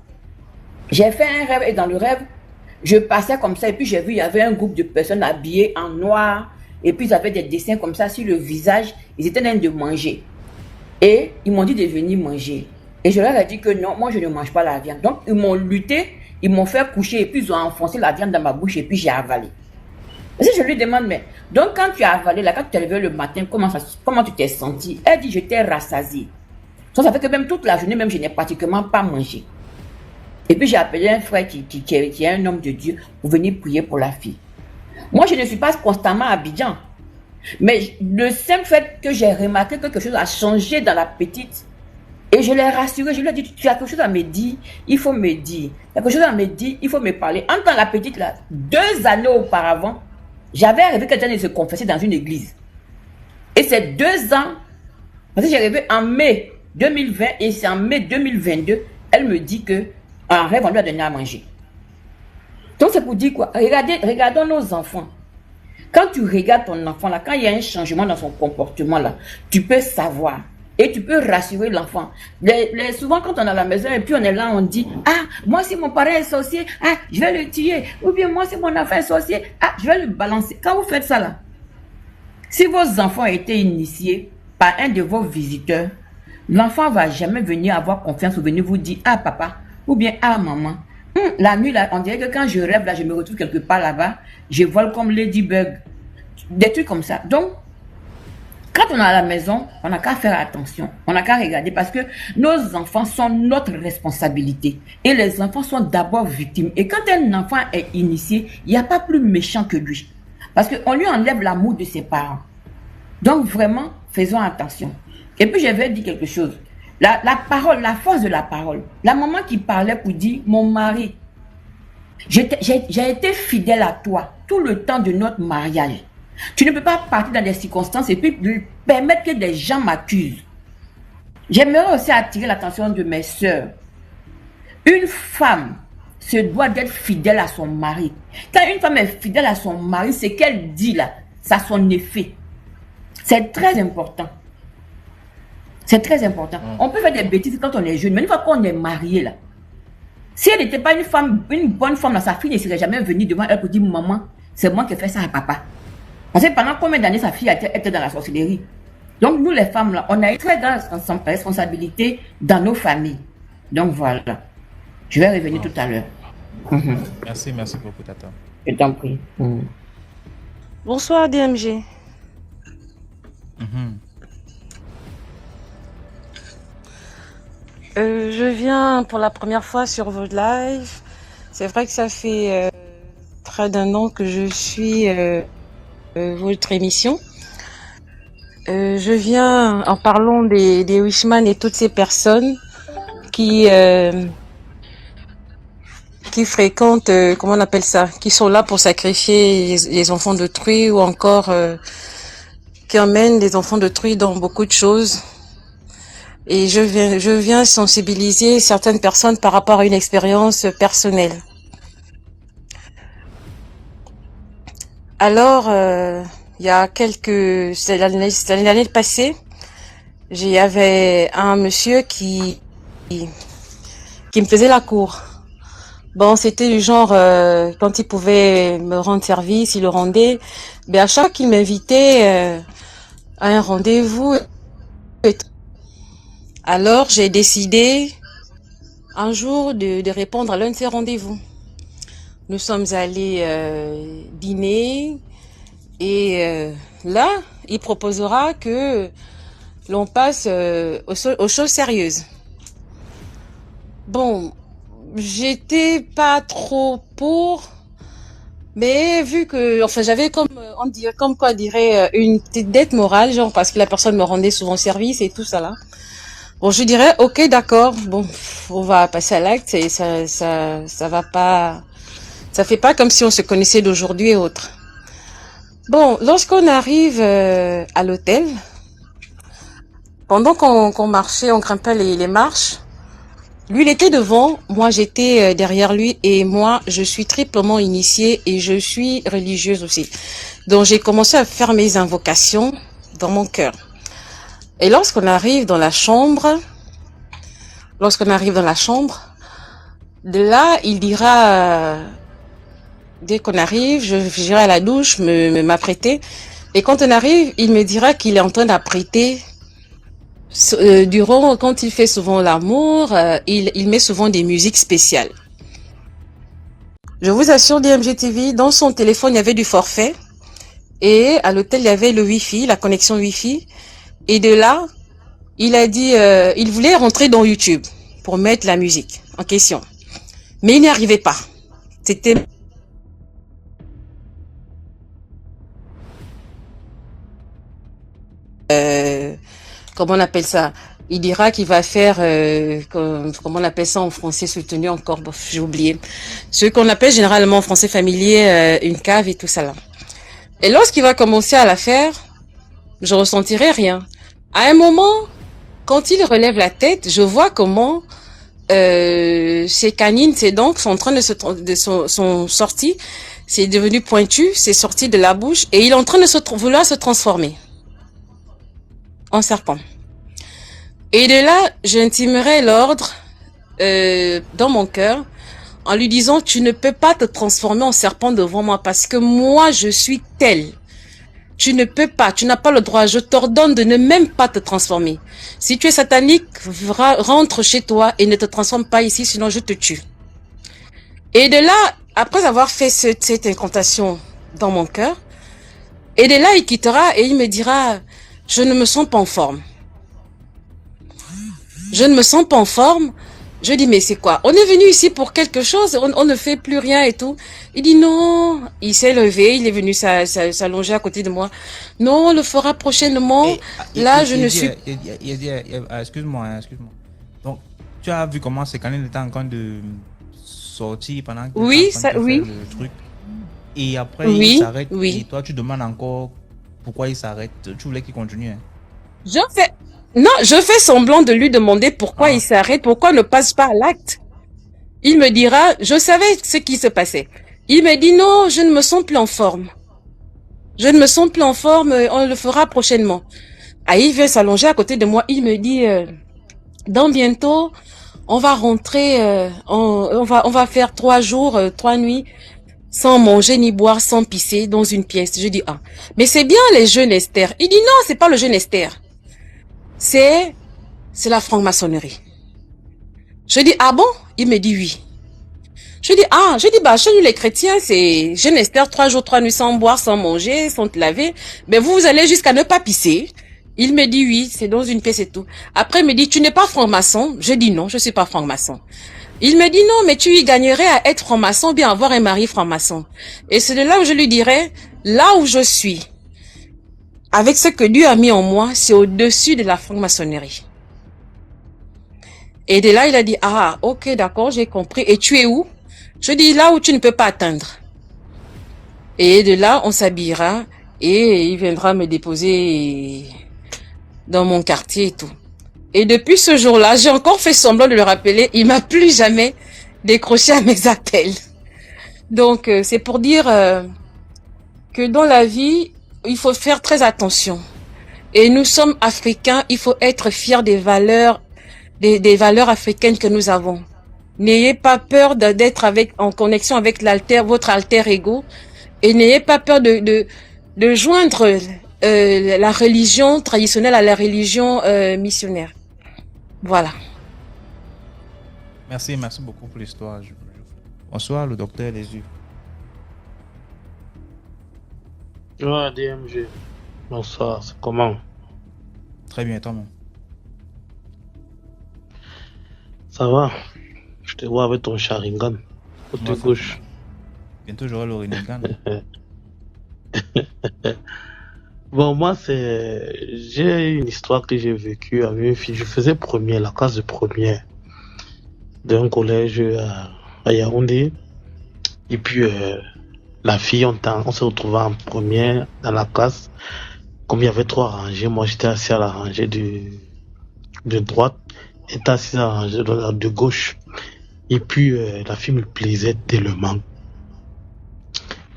J'ai fait un rêve et dans le rêve, je passais comme ça et puis j'ai vu, il y avait un groupe de personnes habillées en noir et puis ils avaient des dessins comme ça sur le visage. Ils étaient en train de manger. Et ils m'ont dit de venir manger. Et je leur ai dit que non, moi je ne mange pas la viande. Donc ils m'ont lutté, ils m'ont fait coucher et puis ils ont enfoncé la viande dans ma bouche et puis j'ai avalé. Et si je lui demande, mais donc quand tu as avalé, là, quand tu t'es levé le matin, comment tu t'es senti? Elle dit, je t'ai rassasié. Donc ça fait que même toute la journée, même je n'ai pratiquement pas mangé. Et puis j'ai appelé un frère qui est un homme de Dieu pour venir prier pour la fille. Moi je ne suis pas constamment à Abidjan. Mais le simple fait que j'ai remarqué que quelque chose a changé dans la petite, et je l'ai rassurée, je lui ai dit, tu as quelque chose à me dire, il faut me dire. Tu as quelque chose à me dire, il faut me parler. En tant que la petite là, 2 années auparavant, j'avais rêvé qu'elle allait se confesser dans une église. Et c'est 2 ans, parce que j'ai rêvé en mai 2020 et c'est en mai 2022, elle me dit que en rêve, on lui a donné à manger. Donc c'est pour dire quoi? Regardons nos enfants. Quand tu regardes ton enfant là, quand il y a un changement dans son comportement là, tu peux savoir et tu peux rassurer l'enfant. Souvent quand on est à la maison et puis on est là, on dit, ah, moi si mon parent est sorcier, ah, je vais le tuer. Ou bien moi si mon enfant est sorcier, ah, je vais le balancer. Quand vous faites ça là, Si vos enfants ont été initiés par un de vos visiteurs, l'enfant ne va jamais venir avoir confiance ou venir vous dire « Ah papa » ou bien « Ah maman ». La nuit, là, on dirait que quand je rêve, là, je me retrouve quelque part là-bas, je vole comme Ladybug. Des trucs comme ça. Donc, quand on est à la maison, on n'a qu'à faire attention. On n'a qu'à regarder parce que nos enfants sont notre responsabilité. Et les enfants sont d'abord victimes. Et quand un enfant est initié, il n'y a pas plus méchant que lui. Parce qu'on lui enlève l'amour de ses parents. Donc vraiment, faisons attention. Et puis je vais dire quelque chose. La parole, la force de la parole. La maman qui parlait pour dire, mon mari, j'ai été fidèle à toi tout le temps de notre mariage. Tu ne peux pas partir dans des circonstances et puis permettre que des gens m'accusent. J'aimerais aussi attirer l'attention de mes sœurs. Une femme se doit d'être fidèle à son mari. Quand une femme est fidèle à son mari, ce qu'elle dit là, ça a son effet. C'est très important. C'est très important. On peut faire des bêtises quand on est jeune, mais une fois qu'on est marié là, si elle n'était pas une femme, une bonne femme, là, sa fille ne serait jamais venue devant elle pour dire maman, c'est moi qui ai fait ça à papa. On sait pendant combien d'années sa fille était dans la sorcellerie. Donc nous les femmes là, on a une très grande responsabilité dans nos familles. Donc voilà. Je vais revenir tout à l'heure. Merci beaucoup, Tata. Je t'en prie. Bonsoir, DMG. Je viens pour la première fois sur votre live. C'est vrai que ça fait près d'un an que je suis votre émission. Je viens en parlant des Wishman et toutes ces personnes qui fréquentent, comment on appelle ça, qui sont là pour sacrifier les enfants d'autrui ou encore qui emmènent les enfants d'autrui dans beaucoup de choses. Et je viens sensibiliser certaines personnes par rapport à une expérience personnelle. Alors, il y a c'est l'année passée, il y avait un monsieur qui me faisait la cour. Bon, c'était du genre, quand il pouvait me rendre service, il le rendait. Mais à chaque fois qu'il m'invitait à un rendez-vous, alors j'ai décidé un jour de répondre à l'un de ces rendez-vous. Nous sommes allés dîner et là, il proposera que l'on passe aux choses sérieuses. Bon, j'étais pas trop pour, mais vu que, enfin, j'avais comme une petite dette morale, genre parce que la personne me rendait souvent service et tout ça là. Bon, je dirais, ok, d'accord, bon, on va passer à l'acte, et ça va pas, ça fait pas comme si on se connaissait d'aujourd'hui et autres. Bon, lorsqu'on arrive à l'hôtel, pendant qu'on marchait, on grimpait les marches, lui, il était devant, moi, j'étais derrière lui, et moi, je suis triplement initiée et je suis religieuse aussi. Donc, j'ai commencé à faire mes invocations dans mon cœur. Et lorsqu'on arrive dans la chambre, de là, il dira, dès qu'on arrive, j'irai à la douche, m'apprêter. Et quand on arrive, il me dira qu'il est en train d'apprêter. Quand il fait souvent l'amour, il met souvent des musiques spéciales. Je vous assure, DMG TV, dans son téléphone, il y avait du forfait. Et à l'hôtel, il y avait le Wi-Fi, la connexion Wi-Fi. Et de là, il a dit, il voulait rentrer dans YouTube pour mettre la musique en question. Mais il n'y arrivait pas. C'était... comment on appelle ça? Il dira qu'il va faire, comment on appelle ça en français soutenu encore, bon, j'ai oublié. Ce qu'on appelle généralement en français familier, une cave et tout ça là. Et lorsqu'il va commencer à la faire, je ressentirai rien. À un moment, quand il relève la tête, je vois comment ses canines, ses dents sont en train sont sorties, c'est devenu pointu, c'est sorti de la bouche et il est en train de vouloir se transformer en serpent. Et de là, j'intimerai l'ordre dans mon cœur en lui disant, tu ne peux pas te transformer en serpent devant moi parce que moi, je suis tel. tu ne peux pas, tu n'as pas le droit. Je t'ordonne de ne même pas te transformer. Si tu es satanique, rentre chez toi et ne te transforme pas ici, sinon je te tue. Et de là, après avoir fait cette incantation dans mon cœur, et de là, il quittera et il me dira, je ne me sens pas en forme. Je ne me sens pas en forme. Je dis, mais c'est quoi? On est venu ici pour quelque chose, on ne fait plus rien et tout. Il dit non. Il s'est levé, il est venu s'allonger à côté de moi. Non, on le fera prochainement. Là, je ne suis... Excuse-moi. Donc, tu as vu comment ces canines étaient en train de sortir pendant que oui, tu oui. le truc. Et après, oui, il s'arrête. Oui. Et toi, tu demandes encore pourquoi il s'arrête. Tu voulais qu'il continue. Hein? Je fais semblant de lui demander pourquoi il s'arrête, pourquoi ne passe pas à l'acte. Il me dira, je savais ce qui se passait. Il me dit non, je ne me sens plus en forme. Je ne me sens plus en forme, on le fera prochainement. Ah, il vient s'allonger à côté de moi, il me dit, dans bientôt, on va rentrer, on va faire 3 jours, 3 nuits, sans manger ni boire, sans pisser dans une pièce. Je dis, ah, mais c'est bien les jeûnes Esther. Il dit non, c'est pas le jeûne Esther. C'est la franc-maçonnerie. Je dis, ah bon? Il me dit oui. Je dis, bah, chez nous les chrétiens, c'est jeûne Esther, 3 jours, 3 nuits sans boire, sans manger, sans te laver. Mais vous allez jusqu'à ne pas pisser. Il me dit oui, c'est dans une pièce et tout. Après, il me dit, tu n'es pas franc-maçon? Je dis non, je suis pas franc-maçon. Il me dit non, mais tu y gagnerais à être franc-maçon, bien avoir un mari franc-maçon. Et c'est de là où je lui dirais, là où je suis, avec ce que Dieu a mis en moi, c'est au-dessus de la franc-maçonnerie. Et de là, il a dit, ah, ok, d'accord, j'ai compris. Et tu es où? Je dis, là où tu ne peux pas atteindre. Et de là, on s'habillera et il viendra me déposer dans mon quartier et tout. Et depuis ce jour-là, j'ai encore fait semblant de le rappeler. Il m'a plus jamais décroché à mes appels. Donc, c'est pour dire que dans la vie, il faut faire très attention. Et nous sommes africains, il faut être fiers des valeurs africaines que nous avons. N'ayez pas peur d'être en connexion avec votre alter ego, et n'ayez pas peur de joindre la religion traditionnelle à la religion missionnaire. Voilà. Merci beaucoup pour l'histoire. Bonsoir, le docteur Lésu. Ouais, DMG. Bonsoir, c'est comment? Très bien, toi-même. Ça va? Je te vois avec ton Sharingan. Côté gauche. Bientôt j'aurai le Rinnegan. Bon, moi, j'ai une histoire que j'ai vécue avec une fille. Je faisais la classe de première d'un collège à Yaoundé. Et puis, la fille, on s'est retrouvés en première dans la classe. Comme il y avait 3 rangées, moi j'étais assis à la rangée de droite, elle était assise à la rangée de gauche. Et puis la fille me plaisait tellement.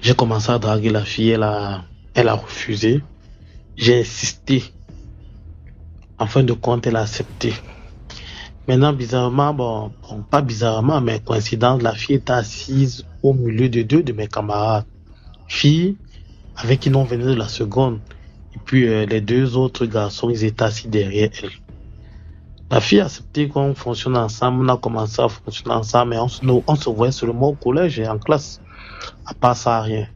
J'ai commencé à draguer la fille, elle a refusé. J'ai insisté. En fin de compte, elle a accepté. Maintenant, bizarrement, bon, pas bizarrement, mais coïncidence, la fille était assise au milieu de 2 de mes camarades. Filles avec qui nous venait de la seconde. Et puis les 2 autres garçons, ils étaient assis derrière elle. La fille a accepté qu'on fonctionne ensemble, on a commencé à fonctionner ensemble, mais on se voyait seulement au collège et en classe. À part ça, rien.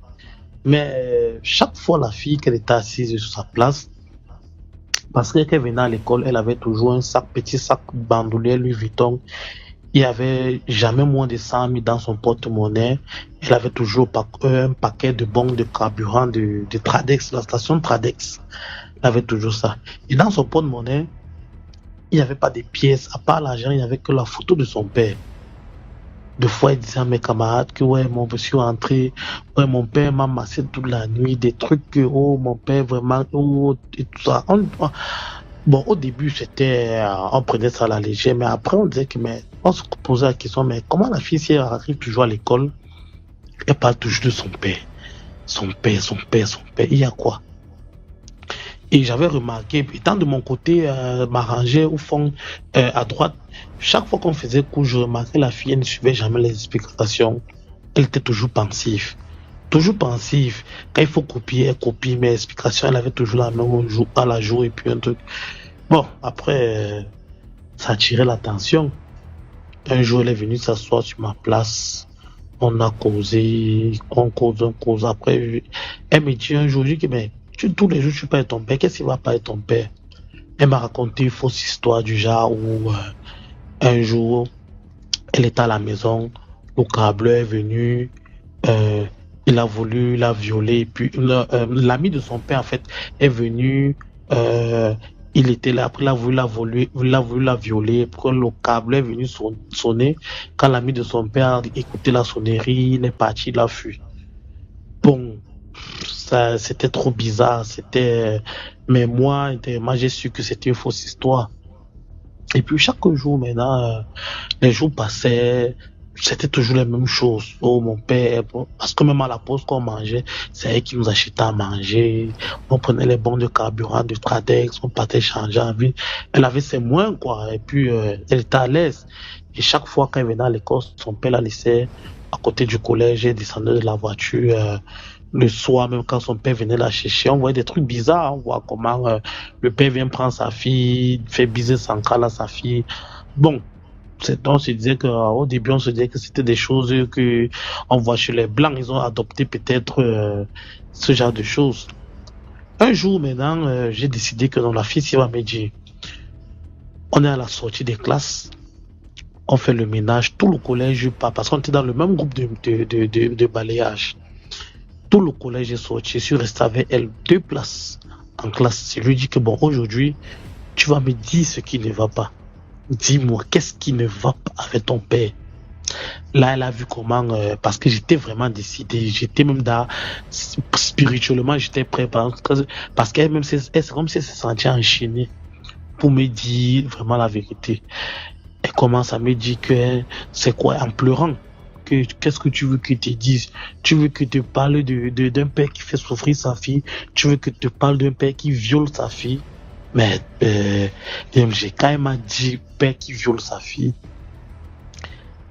Mais chaque fois, la fille qu'elle était assise sur sa place, parce qu'elle venait à l'école, elle avait toujours un petit sac bandoulier Louis Vuitton. Il n'y avait jamais moins de 100 000 dans son porte-monnaie. Elle avait toujours un paquet de bons de carburant de Tradex, la station Tradex. Elle avait toujours ça. Et dans son porte-monnaie, il n'y avait pas de pièces. À part l'argent, il n'y avait que la photo de son père. Des fois, il disait à mes camarades que ouais, je suis rentré, ouais, mon père m'a massé toute la nuit, des trucs que, oh, mon père vraiment, oh, et tout ça. Bon, au début, on prenait ça à la légère, mais après, on disait que, mais, on se posait la question, mais comment la fille, si elle arrive toujours à l'école, elle parle toujours de son père. Son père, il y a quoi? Et j'avais remarqué, étant de mon côté, m'arranger au fond, à droite, chaque fois qu'on faisait cours, je remarquais la fille, elle ne suivait jamais les explications. Elle était toujours pensive. toujours pensive. Quand il faut copier, elle copie, mais explication, elle avait toujours la même à la jour et puis un truc. Bon, après, ça attirait l'attention. Un jour, elle est venue s'asseoir sur ma place. On a causé, on cause. Après, elle me dit un jour, je dis que, mais tous les jours, tu parles de ton père. Qu'est-ce qui va pas avec ton père? Elle m'a raconté une fausse histoire du genre où un jour, elle était à la maison, le câbleur est venu, il a voulu la violer, et puis l'ami de son père en fait est venu, il était là, après il a voulu la violer, quand le câbleur est venu sonner, quand l'ami de son père a écouté la sonnerie, il est parti, il a fui. Bon, ça c'était trop bizarre, mais moi j'ai su que c'était une fausse histoire. Et puis chaque jour maintenant, les jours passaient, c'était toujours les mêmes choses. Oh mon père, parce que même à la pause qu'on mangeait, c'est elle qui nous achetait à manger. On prenait les bons de carburant de Tradex, on partait changer en ville. Elle avait ses moyens quoi, et puis elle était à l'aise. Et chaque fois quand elle venait à l'école, son père la laissait à côté du collège, elle descendait de la voiture. Le soir, même quand son père venait la chercher, on voyait des trucs bizarres. On voit comment le père vient prendre sa fille, fait baiser son crâne à sa fille. Bon, on se disait qu'au début, on se disait que c'était des choses que on voit chez les Blancs. Ils ont adopté peut-être ce genre de choses. Un jour, maintenant, j'ai décidé que dans la fille, si va me dire, on est à la sortie des classes, on fait le ménage, tout le collège part, parce qu'on était dans le même groupe de balayage. Tout le collège est sorti, je suis resté avec elle 2 places en classe. Je lui dis que bon, aujourd'hui, tu vas me dire ce qui ne va pas. Dis-moi, qu'est-ce qui ne va pas avec ton père? Là, elle a vu comment, parce que j'étais vraiment décidé, j'étais même spirituellement, j'étais prêt, parce qu'elle même, c'est comme si elle se sentait enchaînée pour me dire vraiment la vérité. Elle commence à me dire que c'est quoi, en pleurant. Qu'est-ce que tu veux que te dise? Tu veux que te parle d'un père qui fait souffrir sa fille? Tu veux que te parle d'un père qui viole sa fille? Mais j'ai quand même dit père qui viole sa fille.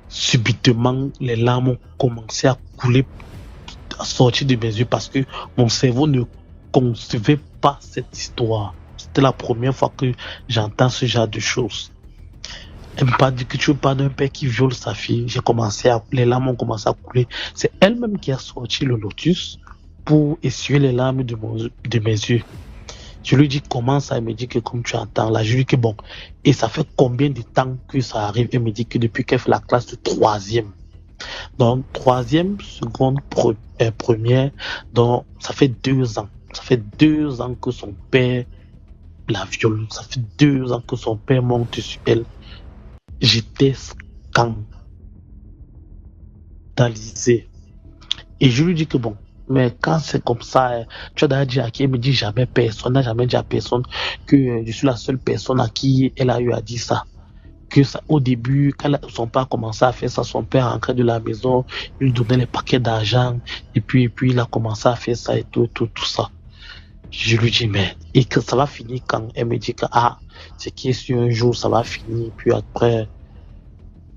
Subitement, les larmes ont commencé à couler, à sortir de mes yeux parce que mon cerveau ne concevait pas cette histoire. C'était la première fois que j'entends ce genre de choses. Elle m'a pas dit que tu veux pas d'un père qui viole sa fille. Les larmes ont commencé à couler. C'est elle-même qui a sorti le lotus pour essuyer les larmes de mes yeux. Je lui dis comment ça, elle me dit que comme tu entends là, je lui dis que bon, et ça fait combien de temps que ça arrive? Elle me dit que depuis qu'elle fait la classe de 3e. Donc 3e, seconde, première, donc ça fait 2 ans. Ça fait 2 ans que son père la viole. Ça fait 2 ans que son père monte sur elle. J'étais scandalisé. Et je lui dis que bon, mais quand c'est comme ça, tu as déjà dit à qui? Elle me dit jamais personne, n'a jamais dit à personne que je suis la seule personne à qui elle a eu à dire ça. Que ça, au début, quand son père a commencé à faire ça, son père rentrait de la maison, il lui donnait les paquets d'argent, et puis il a commencé à faire ça et tout ça. Je lui dis, mais, et que ça va finir quand? Elle me dit que, c'est question un jour, ça va finir, puis après,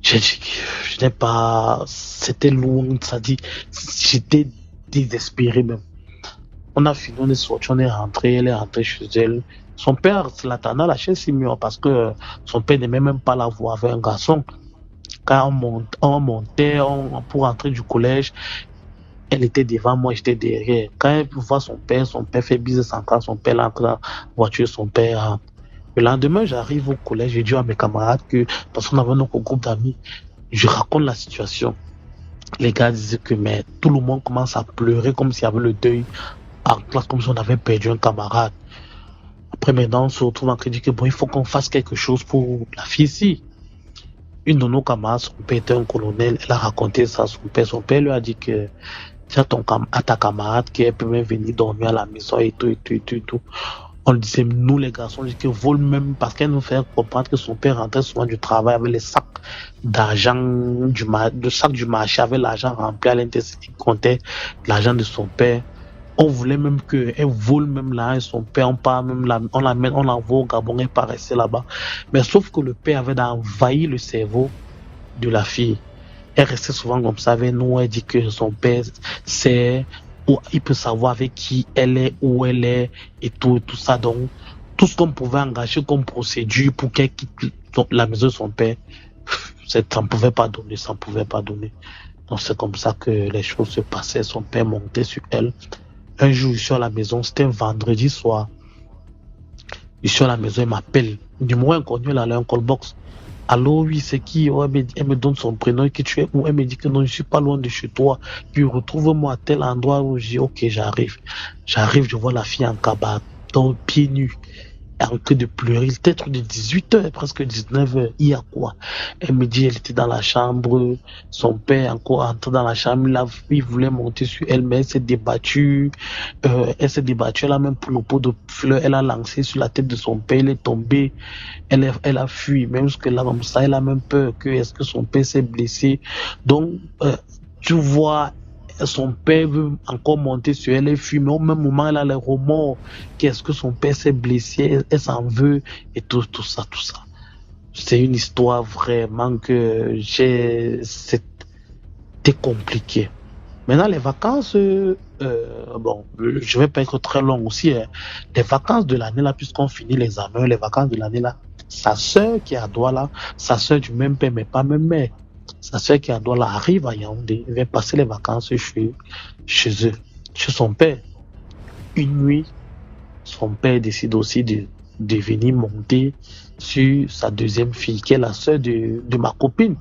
j'ai dit que je n'ai pas, c'était lourd, ça dit, j'étais désespéré même. On a fini, on est sorti, on est rentré, elle est rentrée chez elle. Son père l'attendait à la chaise Simeon parce que son père n'aimait même pas la voir avec un garçon. Quand on montait pour rentrer du collège, elle était devant moi, j'étais derrière. Quand elle voit son père fait bise sans cas, son père entre dans la voiture, son père. Le lendemain, j'arrive au collège, je dis à mes camarades que, parce qu'on avait notre groupe d'amis, je raconte la situation. Les gars disaient que, mais tout le monde commence à pleurer comme s'il y avait le deuil en classe, comme si on avait perdu un camarade. Après, maintenant, on se retrouve en crédit que, bon, il faut qu'on fasse quelque chose pour la fille ici. Une de nos camarades, son père était un colonel, elle a raconté ça à son père. Son père lui a dit que, c'est à ta camarade qu'elle peut même venir dormir à la maison et tout. On le disait, nous les garçons, on dit que vole même parce qu'elle nous fait comprendre que son père rentrait souvent du travail avec les sacs d'argent le sac du marché avec l'argent rempli à l'intérieur, il comptait l'argent de son père. On voulait même qu'elle vole même l'argent de son père, on l'envoie au Gabon, elle paraissait là-bas. Mais sauf que le père avait envahi le cerveau de la fille. Elle restait souvent comme ça avec nous. Elle dit que son père sait, où il peut savoir avec qui elle est, où elle est, et tout ça. Donc, tout ce qu'on pouvait engager comme procédure pour qu'elle quitte la maison de son père, ça ne pouvait pas donner. Donc, c'est comme ça que les choses se passaient. Son père montait sur elle. Un jour, je suis à la maison, c'était un vendredi soir. Je suis à la maison, elle m'appelle. Numéro inconnu, elle a un call box. Allô, oui, c'est qui? Oh, elle me donne son prénom, que tu es où? Elle me dit que non, je suis pas loin de chez toi. Puis retrouve-moi à tel endroit où je dis, ok, j'arrive. Je vois la fille en cabane, pieds nus, en train de pleurer. Il était de 18h, presque 19h. Il y a quoi? Elle me dit, elle était dans la chambre, son père encore entré dans la chambre, il voulait monter sur elle, mais elle s'est débattue. Elle a même pris le pot de fleurs, elle a lancé sur la tête de son père, elle est tombée. Elle a fui, même que là, comme ça, elle a même peur est-ce que son père s'est blessé. Donc, tu vois, son père veut encore monter sur elle, elle fuit, mais au même moment, elle a les remords, qu'est-ce que son père s'est blessé, elle s'en veut, et tout ça. C'est une histoire vraiment que c'était compliqué. Maintenant, les vacances, bon, je vais pas être très long aussi, hein. Les vacances de l'année là, puisqu'on finit les examens, les vacances de l'année là, sa sœur qui est à Douala, sa sœur du même père, mais pas même mère, sa sœur qui est à Douala arrive à Yaoundé, elle vient passer les vacances chez eux, chez son père. Une nuit, son père décide aussi de venir monter sur sa deuxième fille, qui est la sœur de ma copine.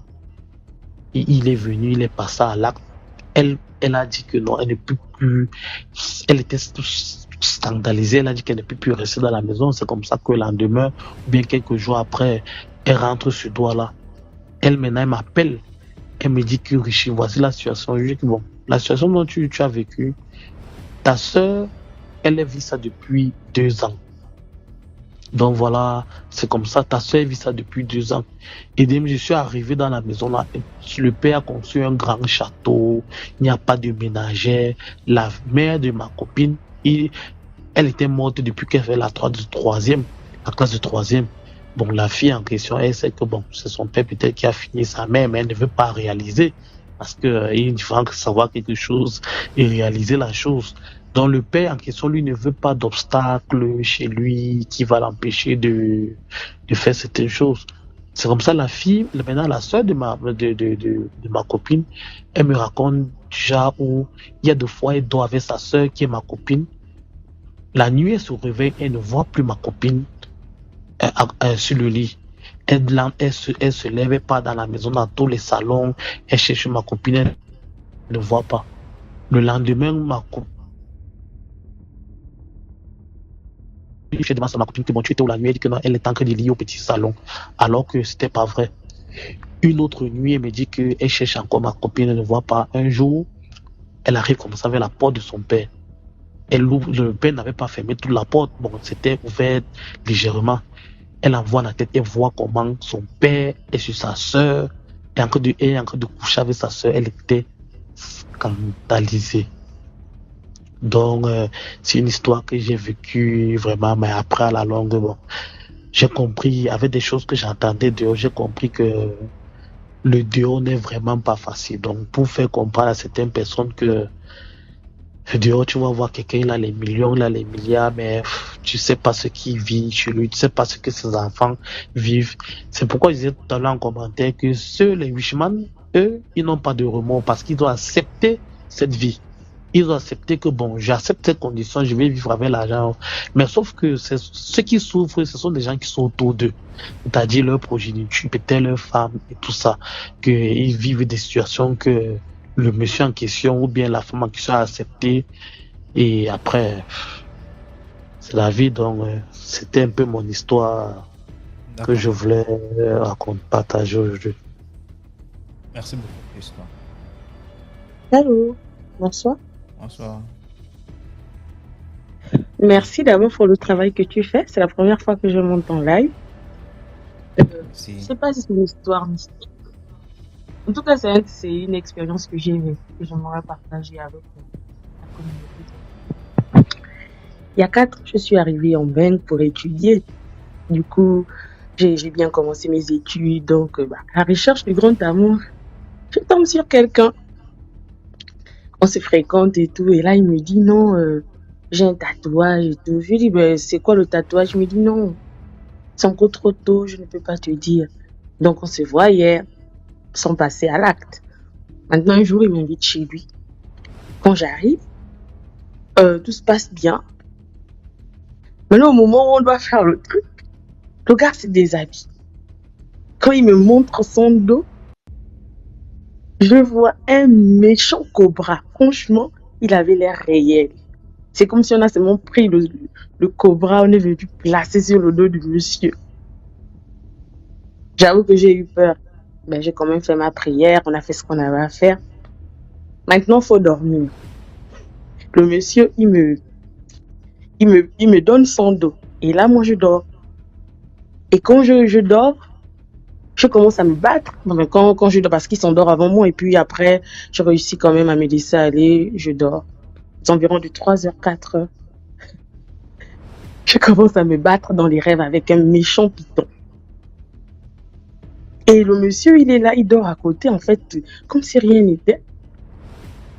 Et il est venu, il est passé à l'acte. Elle a dit que non, elle ne peut plus. Elle était scandalisée, elle a dit qu'elle ne peut plus rester dans la maison. C'est comme ça que le lendemain, ou bien quelques jours après, elle rentre sur Douala. Elle maintenant, elle m'appelle. Elle me dit que Richie, voici la situation. Je dis que bon, la situation dont tu as vécu, ta soeur, elle vit ça depuis 2 ans. Donc voilà, c'est comme ça, ta soeur vit ça depuis 2 ans. Et dès que je suis arrivé dans la maison là, le père a construit un grand château, il n'y a pas de ménagère. La mère de ma copine, elle était morte depuis qu'elle fait la classe de troisième. Bon, la fille en question, elle sait que bon, c'est son père peut-être qui a fini sa mère, mais elle ne veut pas réaliser. Parce que il faut savoir quelque chose et réaliser la chose. Donc le père en question, lui, ne veut pas d'obstacle chez lui qui va l'empêcher de faire certaines choses. C'est comme ça la fille, maintenant la sœur de ma copine, elle me raconte déjà où il y a 2 fois elle dort avec sa sœur qui est ma copine. La nuit, elle se réveille, elle ne voit plus ma copine sur le lit. Elle se lève pas dans la maison, dans tous les salons, elle cherche ma copine, elle ne voit pas. Le lendemain, ma copine, je demande à ma copine que bon, tu étais où la nuit, elle dit que non, elle est en train de lire au petit salon, alors que c'était pas vrai. Une autre nuit, elle me dit qu'elle cherche encore ma copine, elle ne voit pas. Un jour, elle arrive comme ça vers la porte de son père. Elle ouvre, le père n'avait pas fermé toute la porte, bon, c'était ouvert légèrement. Elle envoie la tête et voit comment son père est sur sa sœur, et en train de coucher avec sa sœur. Elle était scandalisée. Donc, c'est une histoire que j'ai vécue vraiment, mais après, à la longue, bon, j'ai compris, avec des choses que j'entendais dehors, j'ai compris que le dehors n'est vraiment pas facile. Donc, pour faire comprendre à certaines personnes que dehors, tu vas voir quelqu'un, il a les millions, il a les milliards, mais tu sais pas ce qu'il vit chez lui, tu sais pas ce que ses enfants vivent. C'est pourquoi je disais tout à l'heure en commentaire que les Wishman, eux, ils n'ont pas de remords parce qu'ils ont accepté cette vie. Ils ont accepté que bon, j'accepte cette condition, je vais vivre avec l'argent. Mais sauf que ceux qui souffrent, ce sont des gens qui sont autour d'eux. C'est-à-dire leur progéniture, peut-être leur femme et tout ça. Qu'ils vivent des situations que le monsieur en question ou bien la femme en question a accepté. Et après, c'est la vie. Donc, c'était un peu mon histoire que je voulais raconter, partager aujourd'hui. Merci beaucoup pour l'histoire. Allô, bonsoir. Bonsoir. Merci d'abord pour le travail que tu fais. C'est la première fois que je monte en live. Je ne sais pas si c'est une histoire mystique. En tout cas, c'est une expérience que j'ai vécue, que j'aimerais partager avec la communauté. Il y a 4 ans, je suis arrivée en Beng pour étudier. Du coup, j'ai bien commencé mes études. Donc, à la recherche du grand amour, Je tombe sur quelqu'un. On se fréquente et tout. Et là, il me dit non, j'ai un tatouage et tout. Je lui dis, ben, c'est quoi le tatouage? Il me dit non, c'est encore trop tôt, je ne peux pas te dire. Donc, on se voit hier, sans passer à l'acte. Maintenant, un jour, il m'invite chez lui. Quand j'arrive, tout se passe bien. Maintenant, au moment où on doit faire le truc, le gars se déshabille. Quand il me montre son dos, je vois un méchant cobra. Franchement, il avait l'air réel. C'est comme si on a seulement pris le cobra, on est venu placer sur le dos du monsieur. J'avoue que j'ai eu peur. Mais j'ai quand même fait ma prière, on a fait ce qu'on avait à faire. Maintenant, faut dormir. Le monsieur, il me donne son dos. Et là, moi, je dors. Et quand je dors, je commence à me battre. Quand je dors, parce qu'il s'endort avant moi. Et puis après, je réussis quand même à me laisser aller. Je dors. C'est environ de 3h, 4h. Je commence à me battre dans les rêves avec un méchant python. Et le monsieur, il est là, il dort à côté, en fait, comme si rien n'était.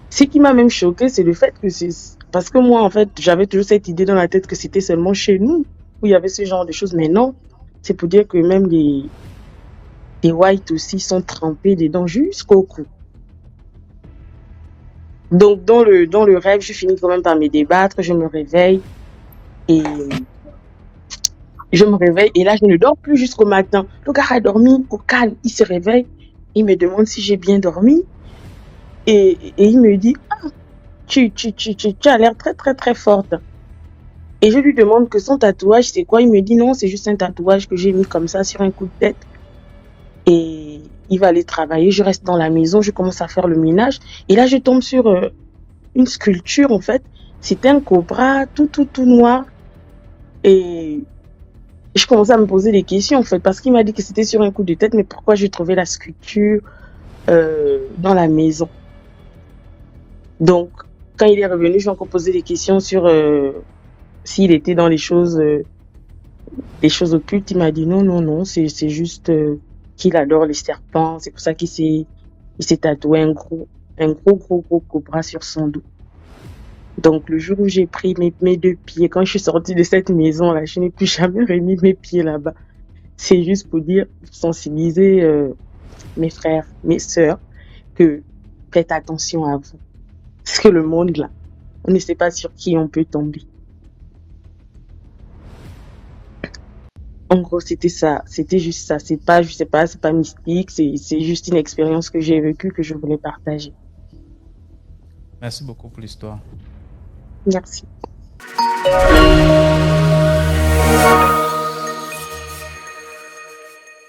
Ce qui m'a même choqué, c'est le fait que c'est... Parce que moi, en fait, j'avais toujours cette idée dans la tête que c'était seulement chez nous où il y avait ce genre de choses. Mais non, c'est pour dire que même les whites aussi sont trempés dedans jusqu'au cou. Donc, dans le rêve, je finis quand même par me débattre, je me réveille. Et là, je ne dors plus jusqu'au matin. Le gars a dormi au calme, il se réveille, il me demande si j'ai bien dormi. Et il me dit, ah, tu as l'air très, très, très forte. Et je lui demande que son tatouage, c'est quoi? Il me dit, non, c'est juste un tatouage que j'ai mis comme ça sur un coup de tête. Et il va aller travailler, je reste dans la maison, je commence à faire le ménage. Et là, je tombe sur une sculpture, en fait. C'était un cobra tout noir. Et je commençais à me poser des questions, en fait, parce qu'il m'a dit que c'était sur un coup de tête, mais pourquoi j'ai trouvé la sculpture dans la maison? Donc, quand il est revenu, je lui ai encore posé des questions sur s'il était dans les choses occultes. Il m'a dit non, c'est juste qu'il adore les serpents. C'est pour ça qu'il s'est tatoué un gros cobra sur son dos. Donc, le jour où j'ai pris mes 2 pieds, quand je suis sortie de cette maison-là, je n'ai plus jamais remis mes pieds là-bas. C'est juste pour dire, sensibiliser mes frères, mes sœurs, que faites attention à vous. Parce que le monde, là, on ne sait pas sur qui on peut tomber. En gros, c'était ça. C'était juste ça. C'est pas mystique. C'est juste une expérience que j'ai vécue, que je voulais partager. Merci beaucoup pour l'histoire. Merci.